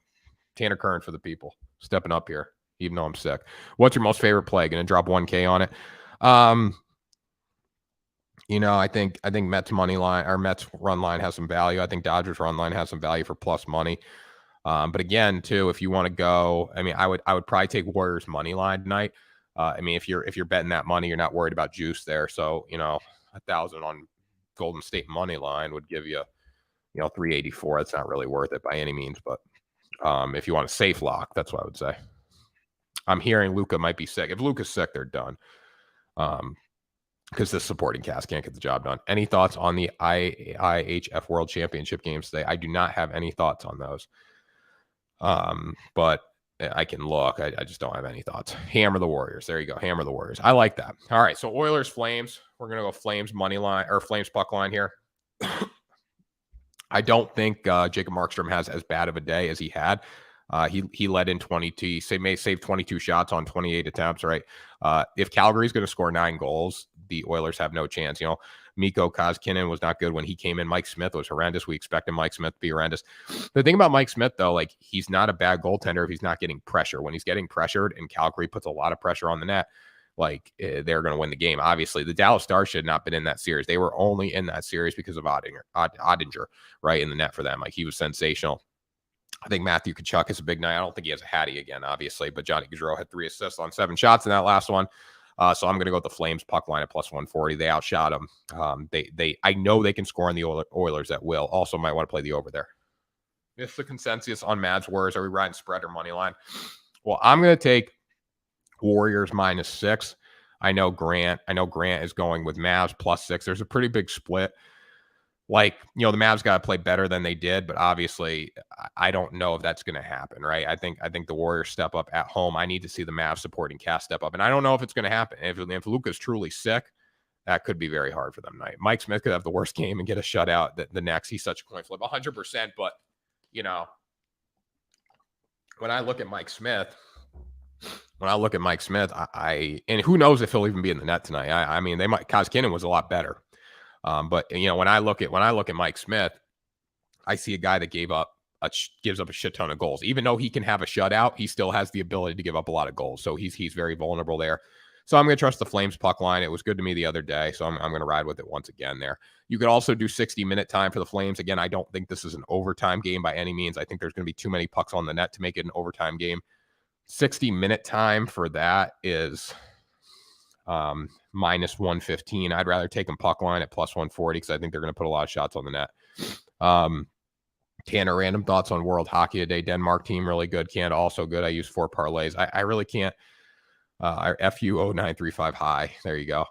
Speaker 1: Tanner Kern for the people. Stepping up here, even though I'm sick. What's your most favorite play? Going to drop 1K on it. I think Mets money line or Mets run line has some value. I think Dodgers run line has some value for plus money. But again, too, if you want to go, I mean, I would probably take Warriors money line tonight. I mean, if you're betting that money, you're not worried about juice there. So 1,000 on Golden State money line would give you 384. That's not really worth it by any means. But if you want a safe lock, that's what I would say. I'm hearing Luka might be sick. If Luka's sick, they're done. Because the supporting cast can't get the job done. Any thoughts on the IHF World Championship games today? I do not have any thoughts on those. But I can look. I just don't have any thoughts. Hammer the Warriors. There you go. Hammer the Warriors. I like that. All right. So Oilers, Flames. We're going to go Flames money line or Flames puck line here. I don't think Jacob Markstrom has as bad of a day as he had. He led in 22. He may save 22 shots on 28 attempts, right? If Calgary's going to score 9 goals, the Oilers have no chance. Mikko Koskinen was not good when he came in. Mike Smith was horrendous. We expected Mike Smith to be horrendous. The thing about Mike Smith, though, like he's not a bad goaltender if he's not getting pressure. When he's getting pressured and Calgary puts a lot of pressure on the net, like they're going to win the game. Obviously, the Dallas Stars should not have been in that series. They were only in that series because of Ottinger, right, in the net for them. Like he was sensational. I think Matthew Tkachuk is a big night. I don't think he has a Hattie again, obviously, but Johnny Gaudreau had 3 assists on 7 shots in that last one. So I'm going to go with the Flames puck line at plus 140. They outshot them. I know they can score on the Oilers at will. Also might want to play the over there. It's the consensus on Mads Warriors. Are we riding spread or money line? Well, I'm going to take Warriors minus 6. I know Grant is going with Mavs plus 6. There's a pretty big split. Like, the Mavs got to play better than they did, but obviously I don't know if that's going to happen, right? I think the Warriors step up at home. I need to see the Mavs supporting cast step up, and I don't know if it's going to happen. If Luka's truly sick, That could be very hard for them tonight. Mike Smith could have the worst game and get a shutout the next. He's such a coin flip, 100%. But, you know, when I look at Mike Smith, I and who knows if he'll even be in the net tonight. I mean, they might. Koskinen was a lot better. But, you know, when I look at Mike Smith, I see a guy that gives up a shit ton of goals. Even though he can have a shutout, he still has the ability to give up a lot of goals. So he's very vulnerable there. So I'm going to trust the Flames puck line. It was good to me the other day, so I'm going to ride with it once again there. You could also do 60-minute time for the Flames. Again, I don't think this is an overtime game by any means. I think there's going to be too many pucks on the net to make it an overtime game. 60-minute time for that is minus 115. I'd rather take them puck line at plus 140 because I think they're going to put a lot of shots on the net. Tanner, random thoughts on World Hockey today. Denmark team really good. Canada also good. I use 4 parlays. I really can't. FU0935 high. There you go.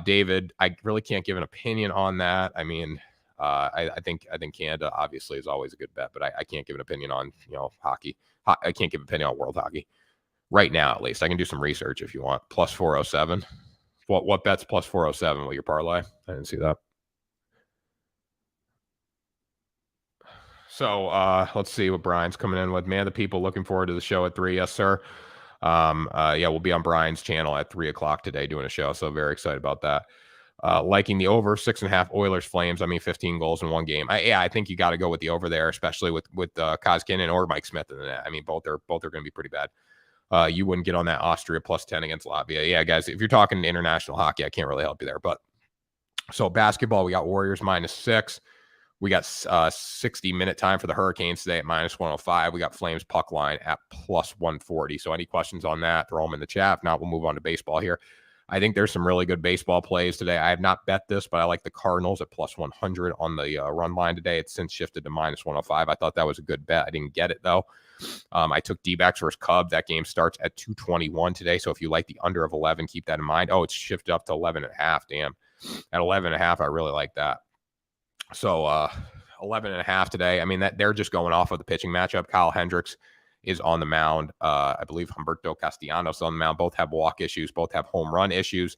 Speaker 1: David, I really can't give an opinion on that. I mean, I think Canada obviously is always a good bet, but I can't give an opinion on, you know, hockey. I can't give an opinion on world hockey right now. At least I can do some research if you want. Plus 407. What bets plus 407 with your parlay? I didn't see that. So let's see what Brian's coming in with. Man, the people looking forward to the show at 3. Yes, sir. Yeah, we'll be on Brian's channel at 3:00 today doing a show. So very excited about that. Liking the over 6.5 Oilers Flames. I mean, 15 goals in one game. I think you got to go with the over there, especially with Koskinen or Mike Smith in the net. I mean, both are going to be pretty bad. You wouldn't get on that Austria plus 10 against Latvia. Yeah, guys, if you're talking international hockey, I can't really help you there. But so basketball, we got Warriors -6. We got 60-minute time for the Hurricanes today at minus 105. We got Flames puck line at plus 140. So any questions on that, throw them in the chat. If not, we'll move on to baseball here. I think there's some really good baseball plays today. I have not bet this, but I like the Cardinals at plus 100 on the run line today. It's since shifted to minus 105. I thought that was a good bet. I didn't get it, though. I took D-backs versus Cubs. That game starts at 2:21 today. So if you like the under of 11, keep that in mind. Oh, it's shifted up to 11.5. Damn. At 11.5, I really like that. So 11.5 today. I mean, that they're just going off of the pitching matchup. Kyle Hendricks is on the mound. I believe Humberto Castellanos on the mound. Both have walk issues. Both have home run issues.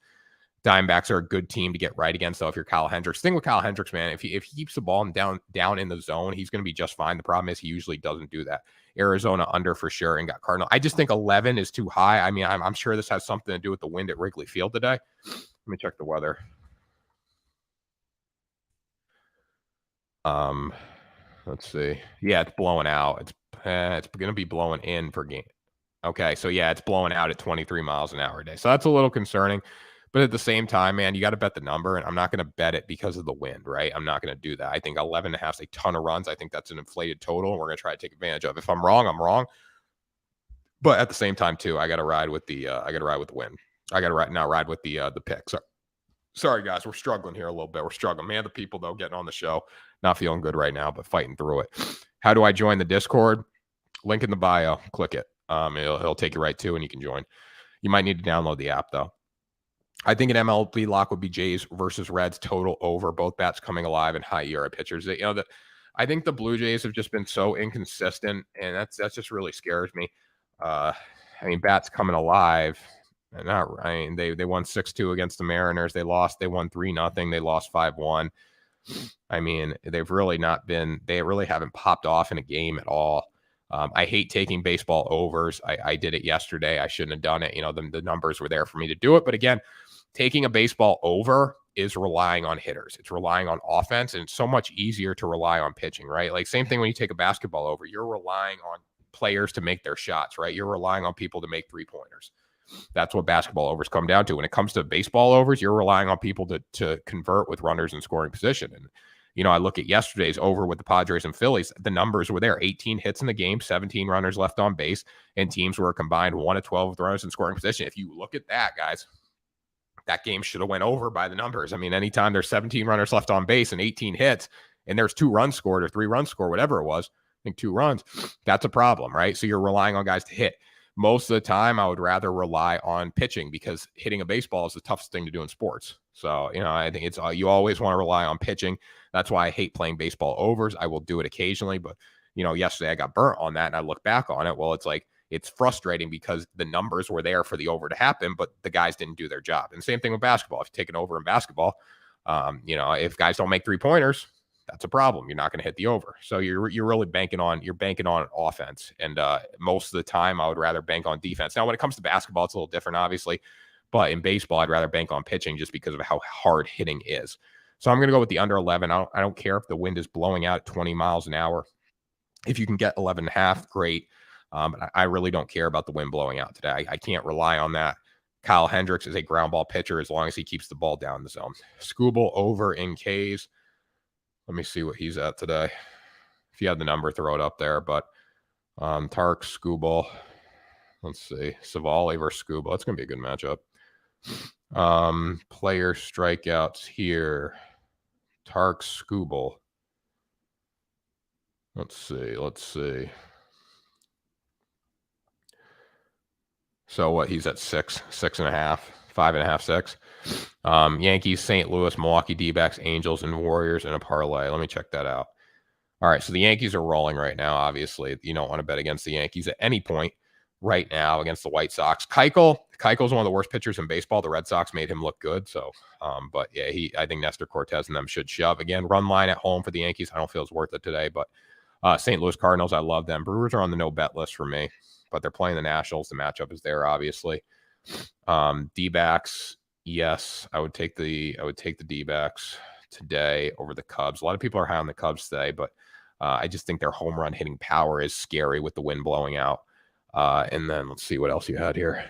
Speaker 1: Diamondbacks are a good team to get right against, though, if you're Kyle Hendricks. Thing with Kyle Hendricks, man, if he keeps the ball down in the zone, he's going to be just fine. The problem is he usually doesn't do that. Arizona under for sure and got Cardinal. I just think 11 is too high. I mean, I'm sure this has something to do with the wind at Wrigley Field today. Let me check the weather. Let's see. Yeah, it's blowing out. It's going to be blowing in for game. Okay, so yeah, it's blowing out at 23 miles an hour a day. So that's a little concerning. But at the same time, man, you got to bet the number, and I'm not going to bet it because of the wind, right? I'm not going to do that. I think 11.5 is a ton of runs. I think that's an inflated total, and we're going to try to take advantage of. If I'm wrong, I'm wrong. But at the same time, too, I got to ride with the wind. I got to ride with the pick. Sorry, guys, we're struggling here a little bit. We're struggling. Man, the people, though, getting on the show, not feeling good right now, but fighting through it. How do I join the Discord? Link in the bio. Click it. It'll take you right to, and you can join. You might need to download the app, though. I think an MLB lock would be Jays versus Reds total over. Both bats coming alive and high ERA pitchers. I think the Blue Jays have just been so inconsistent, and that just really scares me. I mean, bats coming alive. They won 6-2 against the Mariners. They lost. They won 3-0. They lost 5-1. I mean, they really haven't popped off in a game at all. I hate taking baseball overs. I did it yesterday. I shouldn't have done it. You know, the numbers were there for me to do it. But again, taking a baseball over is relying on hitters. It's relying on offense, and it's so much easier to rely on pitching, right? Like same thing when you take a basketball over, you're relying on players to make their shots, right? You're relying on people to make 3-pointers. That's what basketball overs come down to. When it comes to baseball overs, you're relying on people to convert with runners in scoring position. And, you know, I look at yesterday's over with the Padres and Phillies. The numbers were there. 18 hits in the game, 17 runners left on base, and teams were combined 1 of 12 with runners in scoring position. If you look at that, guys, that game should have went over by the numbers. I mean, anytime there's 17 runners left on base and 18 hits, and there's 2 runs scored or 3 runs scored, whatever it was, I think 2 runs, that's a problem, right? So you're relying on guys to hit. Most of the time, I would rather rely on pitching because hitting a baseball is the toughest thing to do in sports. So, you know, I think you always want to rely on pitching. That's why I hate playing baseball overs. I will do it occasionally, but, you know, yesterday I got burnt on that and I look back on it. Well, it's like it's frustrating because the numbers were there for the over to happen, but the guys didn't do their job. And same thing with basketball. If you take an over in basketball, if guys don't make 3-pointers, that's a problem. You're not going to hit the over. So you're really banking on offense. And most of the time, I would rather bank on defense. Now, when it comes to basketball, it's a little different, obviously. But in baseball, I'd rather bank on pitching just because of how hard hitting is. So I'm going to go with the under 11. I don't care if the wind is blowing out at 20 miles an hour. If you can get 11.5, great. But I really don't care about the wind blowing out today. I can't rely on that. Kyle Hendricks is a ground ball pitcher as long as he keeps the ball down the zone. Skubal over in K's. Let me see what he's at today. If you had the number, throw it up there. But Tark, Skubal. Let's see. Savali versus Skubal. That's going to be a good matchup. Player strikeouts here. Tark, Skubal. Let's see. So what? He's at 6, 6.5, 5.5, 6. Yankees, St. Louis, Milwaukee D-backs, Angels, and Warriors in a parlay. Let me check that out. All right, so the Yankees are rolling right now. Obviously, you don't want to bet against the Yankees at any point right now against the White Sox. Keuchel's one of the worst pitchers in baseball. The Red Sox made him look good. So, but yeah, I think Nestor Cortez and them should shove. Again, run line at home for the Yankees. I don't feel it's worth it today, but St. Louis Cardinals, I love them. Brewers are on the no bet list for me, but they're playing the Nationals. The matchup is there, obviously. D-backs, yes, I would take the D-backs today over the Cubs. A lot of people are high on the Cubs today, but I just think their home run hitting power is scary with the wind blowing out. And then let's see what else you had here.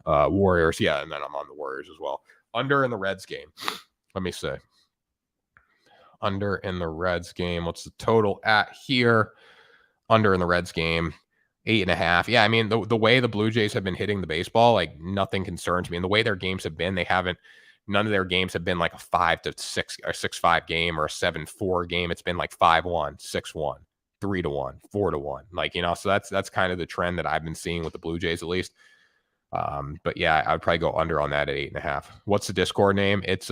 Speaker 1: Warriors, yeah, and then I'm on the Warriors as well. Under in the Reds game. Let me see. Under in the Reds game. What's the total at here? Under in the Reds game. 8.5. Yeah, I mean, the way the Blue Jays have been hitting the baseball, like nothing concerns me. And the way their games have been, none of their games have been like a 5-6 or 6-5 game or a 7-4 game. It's been like 5-1, 6-1, 3-1, 4-1. Like, so that's kind of the trend that I've been seeing with the Blue Jays at least. But yeah, I would probably go under on that at 8.5. What's the Discord name? It's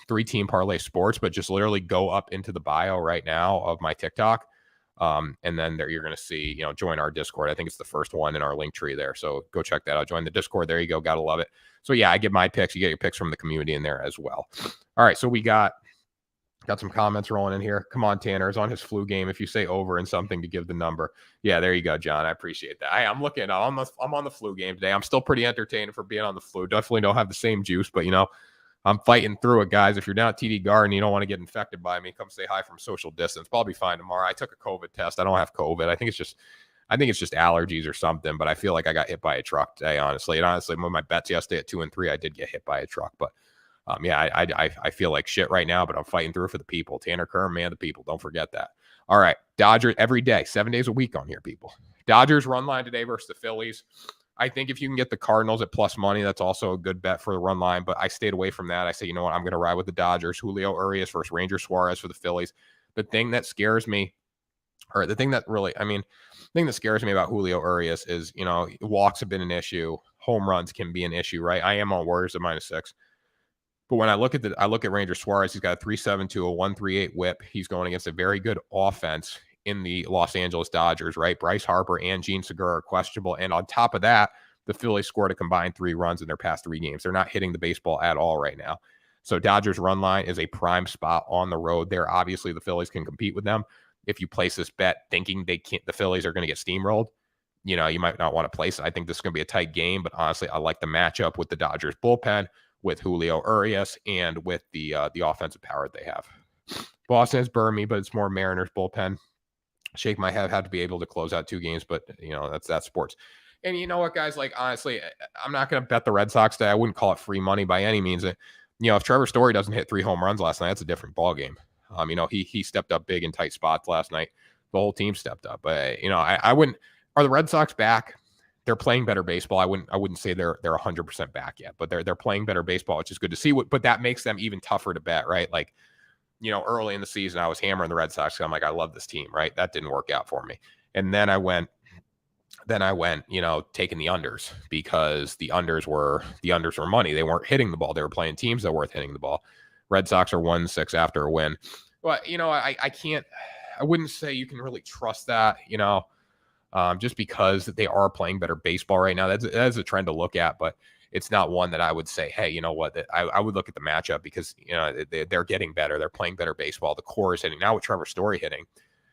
Speaker 1: 3 Team Parlay Sports, but just literally go up into the bio right now of my TikTok. And then there you're going to see, join our Discord. I think it's the first one in our link tree there. So go check that out. Join the Discord. There you go. Gotta love it. So yeah, I give my picks. You get your picks from the community in there as well. All right. So we got some comments rolling in here. Come on, Tanner is on his flu game. If you say over and something to give the number. Yeah, there you go, John. I appreciate that. I'm on the flu game today. I'm still pretty entertained for being on the flu. Definitely don't have the same juice, but I'm fighting through it, guys. If you're down at TD Garden and you don't want to get infected by me, come say hi from social distance. But I'll be fine tomorrow. I took a COVID test. I don't have COVID. I think it's just allergies or something. But I feel like I got hit by a truck today, honestly. And honestly, when my bets yesterday at 2 and 3, I did get hit by a truck. But yeah, I feel like shit right now, but I'm fighting through for the people. Tanner Kern, man, the people. Don't forget that. All right, Dodgers every day, 7 days a week on here, people. Dodgers run line today versus the Phillies. I think if you can get the Cardinals at plus money, that's also a good bet for the run line. But I stayed away from that. I say, you know what? I'm going to ride with the Dodgers. Julio Urias versus Ranger Suarez for the Phillies. The thing that scares me, or the thing that scares me about Julio Urias is, walks have been an issue. Home runs can be an issue, right? I am on Warriors at -6. But when I look at Ranger Suarez, he's got a 3.72, a 1.38 whip. He's going against a very good offense in the Los Angeles Dodgers, right? Bryce Harper and Gene Segura are questionable. And on top of that, the Phillies scored a combined 3 runs in their past 3 games. They're not hitting the baseball at all right now. So Dodgers run line is a prime spot on the road there. Obviously, the Phillies can compete with them. If you place this bet thinking the Phillies are going to get steamrolled, you might not want to place it. I think this is going to be a tight game, but honestly, I like the matchup with the Dodgers bullpen, with Julio Urias, and with the offensive power they have. Boston has burned me, but it's more Mariners bullpen. Shake my head, had to be able to close out 2 games, but that's sports. And you know what, guys, like, honestly, I'm not going to bet the Red Sox today. I wouldn't call it free money by any means. If Trevor Story doesn't hit 3 home runs last night, that's a different ball game. He stepped up big in tight spots last night. The whole team stepped up. But I wouldn't. Are the Red Sox back? They're playing better baseball. I wouldn't say they're 100% back yet, but they're playing better baseball, which is good to see. But that makes them even tougher to bet, right? Like, early in the season, I was hammering the Red Sox. I'm like, I love this team, right? That didn't work out for me. And then I went, taking the unders, because the unders were money. They weren't hitting the ball. They were playing teams that weren't hitting the ball. Red Sox are 1-6 after a win. But, I wouldn't say you can really trust that, just because they are playing better baseball right now. That's a trend to look at, but it's not one that I would say, hey, you know what? I would look at the matchup because, you know, they're getting better. They're playing better baseball. The core is hitting. Now with Trevor Story hitting,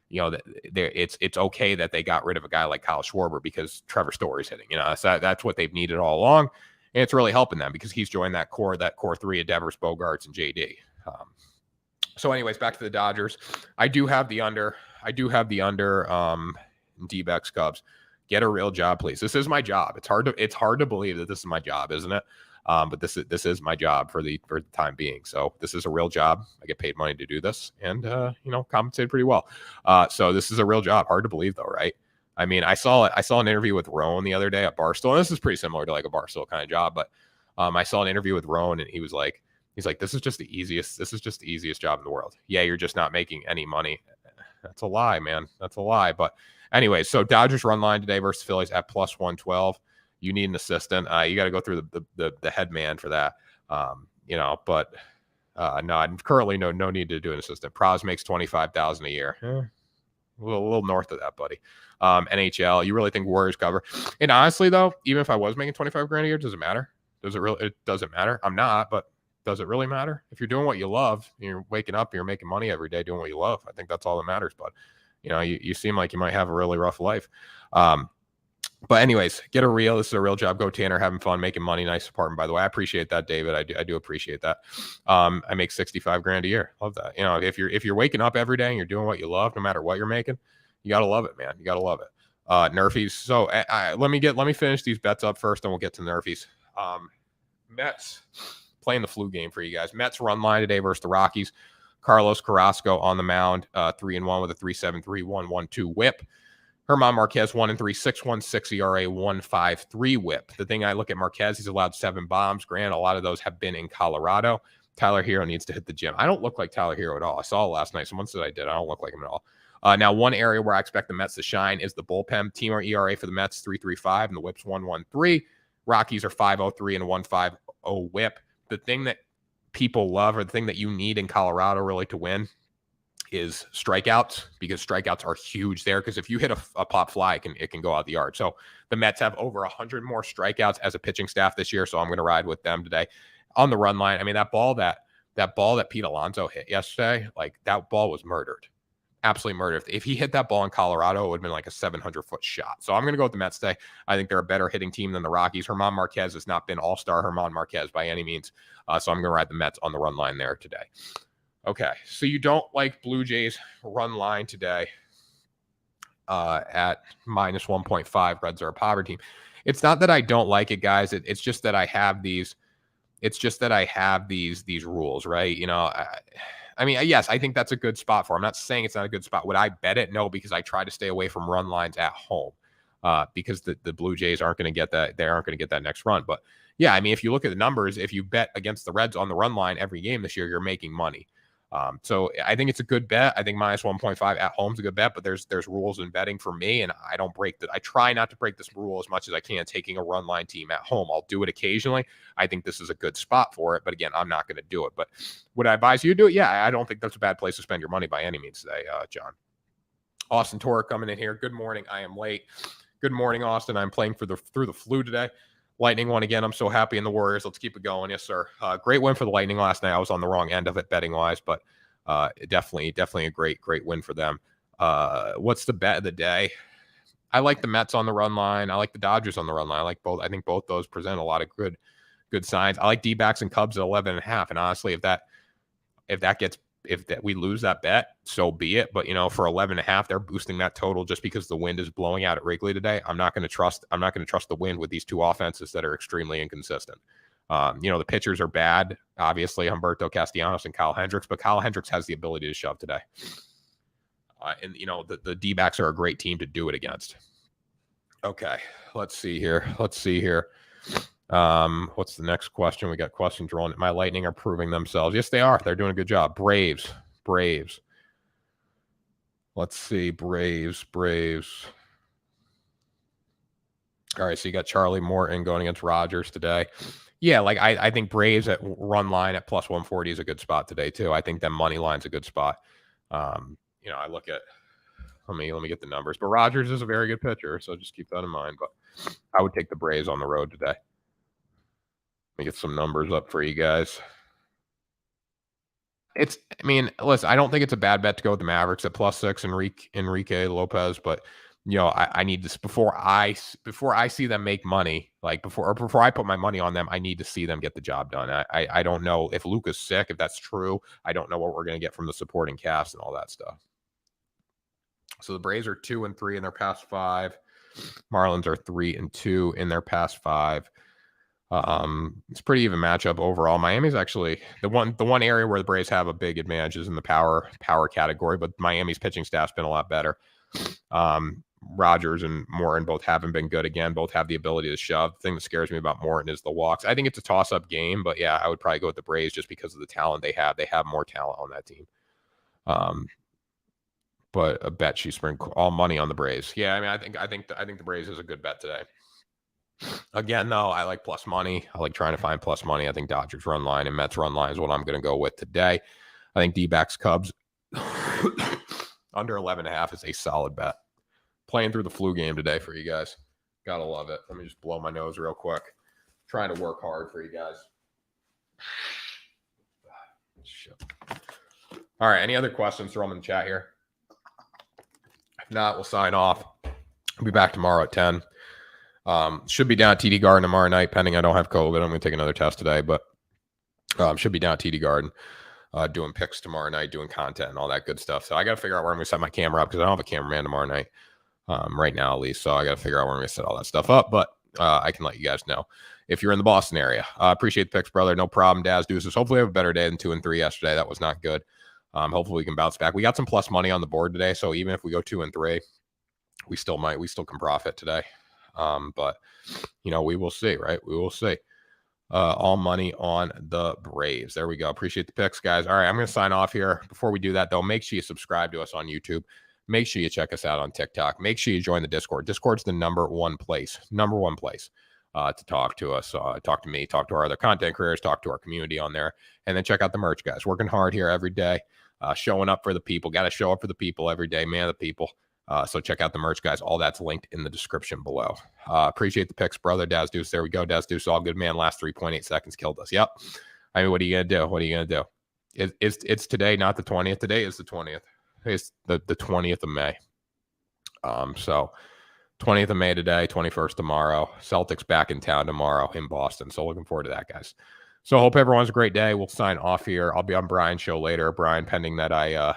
Speaker 1: you know, it's okay that they got rid of a guy like Kyle Schwarber because Trevor Story's hitting. You know, so that's what they've needed all along. And it's really helping them because he's joined that core three of Devers, Bogarts, and JD. So anyways, back to the Dodgers. I do have the under. D-backs Cubs. Get a real job, please. This is my job. It's hard to believe that this is my job, isn't it? But this is my job for the time being. So this is a real job. I get paid money to do this, and you know, compensated pretty well. So this is a real job. Hard to believe though, right? I mean, I saw an interview with Roan the other day at Barstool. And this is pretty similar to like a Barstool kind of job, but I saw an interview with Roan, and he's like, this is just the easiest job in the world. Yeah, you're just not making any money. That's a lie, man. That's a lie. But anyway, so Dodgers run line today versus Phillies at plus 112. You need an assistant. You got to go through the head man for that. You know, but no, currently no need to do an assistant. Praz makes $25,000 a year. A little north of that, buddy. NHL, you really think Warriors cover? And honestly, though, even if I was making 25 grand a year, does it matter? It doesn't matter. I'm not, but does it really matter? If you're doing what you love, you're waking up, you're making money every day doing what you love. I think that's all that matters. But you know, you seem like you might have a really rough life. But anyways, get a real. This is a real job. Go Tanner, having fun, making money. Nice apartment, by the way. I appreciate that, David. I do appreciate that. I make 65 grand a year. Love that. You know, if you're waking up every day and you're doing what you love, no matter what you're making, you gotta love it, man. You gotta love it. Nerfies. So let me finish these bets up first, and we'll get to Nerfies. Mets playing the flu game for you guys. Mets run line today versus the Rockies. Carlos Carrasco on the mound, 3-1 with a 3.73 1.12 WHIP. German Marquez 1-3, 6.16 ERA, 1.53 WHIP. The thing I look at Marquez, he's allowed 7 bombs. Grant, a lot of those have been in Colorado. Tyler Hero needs to hit the gym. I don't look like Tyler Hero at all. I saw it last night. Someone said I did. I don't look like him at all. Now, one area where I expect the Mets to shine is the bullpen. Team ERA for the Mets 3.35 and the WHIP's 1.13. Rockies are 5.03 and a 1.50 WHIP. The thing that people love, or the thing that you need in Colorado really to win, is strikeouts, because strikeouts are huge there. Because if you hit a pop fly, it can go out the yard. So the Mets have over 100 more strikeouts as a pitching staff this year. So I'm going to ride with them today on the run line. I mean, that ball that Pete Alonso hit yesterday, like that ball was murdered. Absolutely murdered. If he hit that ball in Colorado, it would have been like a 700-foot shot. So I'm going to go with the Mets today. I think they're a better hitting team than the Rockies. German Marquez has not been all-star German Marquez by any means. So I'm going to ride the Mets on the run line there today. Okay, so you don't like Blue Jays run line today at minus 1.5. Reds are a poverty team. It's not that I don't like it, guys. It's just that I have these. It's just that I have these rules, right? You know, I mean, yes, I think that's a good spot for. I'm not saying it's not a good spot. Would I bet it? No, because I try to stay away from run lines at home because the Blue Jays aren't going to get that. They aren't going to get that next run. But yeah, I mean, if you look at the numbers, if you bet against the Reds on the run line every game this year, you're making money. So I think it's a good bet. I think minus 1.5 at home is a good bet, but there's rules in betting for me, and I don't break that. I try not to break this rule as much as I can, taking a run line team at home. I'll do it occasionally. I think this is a good spot for it, but again, I'm not going to do it. But would I advise you to do it? Yeah, I don't think that's a bad place to spend your money by any means today, John. Austin Torre coming in here. Good morning. I am late. Good morning, Austin. I'm playing through the flu today. Lightning won again. I'm so happy in the Warriors. Let's keep it going. Yes, sir. Great win for the Lightning last night. I was on the wrong end of it betting wise, but definitely a great win for them. What's the bet of the day? I like the Mets on the run line. I like the Dodgers on the run line. I like both. I think both those present a lot of good signs. I like D-backs and Cubs at 11.5. And honestly, if we lose that bet, so be it. But, you know, for 11.5, they're boosting that total just because the wind is blowing out at Wrigley today. I'm not going to trust the wind with these two offenses that are extremely inconsistent. You know, the pitchers are bad, obviously, Humberto Castellanos and Kyle Hendricks, but Kyle Hendricks has the ability to shove today. And, you know, the D-backs are a great team to do it against. Okay, let's see here. What's the next question? We got questions rolling. My Lightning are proving themselves. Yes, they are. They're doing a good job. Braves. Let's see. Braves. All right, so you got Charlie Morton going against Rogers today. Yeah, like I think Braves at run line at plus 140 is a good spot today too. I think that money line's a good spot. You know, I look at Let me get the numbers. But Rogers is a very good pitcher, so just keep that in mind. But I would take the Braves on the road today. Let me get some numbers up for you guys. Listen, I don't think it's a bad bet to go with the Mavericks at +6, Enrique Lopez, but I need this before I see them make money, like before I put my money on them, I need to see them get the job done. I don't know if Luka's sick, if that's true. I don't know what we're going to get from the supporting cast and all that stuff. So the Braves are 2-3 in their past 5. Marlins are 3-2 in their past 5. It's a pretty even matchup overall. Miami's actually the one area where the Braves have a big advantage is in the power category, but Miami's pitching staff's been a lot better. Rogers and Morton both haven't been good again. Both have the ability to shove. The thing that scares me about Morton is the walks. I think it's a toss-up game, but yeah, I would probably go with the Braves just because of the talent they have. They have more talent on that team. But a bet she spent all money on the Braves. Yeah, I think the Braves is a good bet today. Again, though, I like plus money. I like trying to find plus money. I think Dodgers run line and Mets run line is what I'm going to go with today. I think D-backs Cubs under 11.5 is a solid bet. Playing through the flu game today for you guys. Gotta love it. Let me just blow my nose real quick. Trying to work hard for you guys. Shit. All right. Any other questions? Throw them in the chat here. If not, we'll sign off. I'll be back tomorrow at 10. Should be down at TD Garden tomorrow night, pending I don't have COVID. I'm going to take another test today, but should be down at TD Garden doing picks tomorrow night, doing content and all that good stuff. So I got to figure out where I'm going to set my camera up because I don't have a cameraman tomorrow night right now, at least. So I got to figure out where I'm going to set all that stuff up, but I can let you guys know if you're in the Boston area. Appreciate the picks, brother. No problem. Daz Deuces. Hopefully we have a better day than 2-3 yesterday. That was not good. Hopefully we can bounce back. We got some plus money on the board today. So even if we go 2-3, we still can profit today. But we will see, right? We will see. All money on the Braves. There we go. Appreciate the picks, guys. All right, I'm going to sign off here. Before we do that, though, make sure you subscribe to us on YouTube. Make sure you check us out on TikTok. Make sure you join the Discord. Discord's the number one place to talk to us, talk to me, talk to our other content creators, talk to our community on there, and then check out the merch, guys. Working hard here every day, showing up for the people. Got to show up for the people every day, man, the people. So check out the merch, guys. All that's linked in the description below. Appreciate the picks, brother. Daz Deuce. There we go. Daz Deuce, all good, man. Last 3.8 seconds killed us. Yep. I mean, what are you going to do? What are you going to do? It's today, not the 20th. Today is the 20th. It's the 20th of May. So 20th of May today, 21st tomorrow. Celtics back in town tomorrow in Boston. So looking forward to that, guys. So hope everyone's a great day. We'll sign off here. I'll be on Brian's show later. Brian, pending that I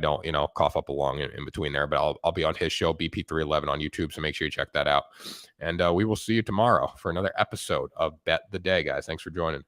Speaker 1: don't, cough up a lung in between there, but I'll be on his show, BP311 on YouTube. So make sure you check that out. And we will see you tomorrow for another episode of Bet the Day, guys. Thanks for joining.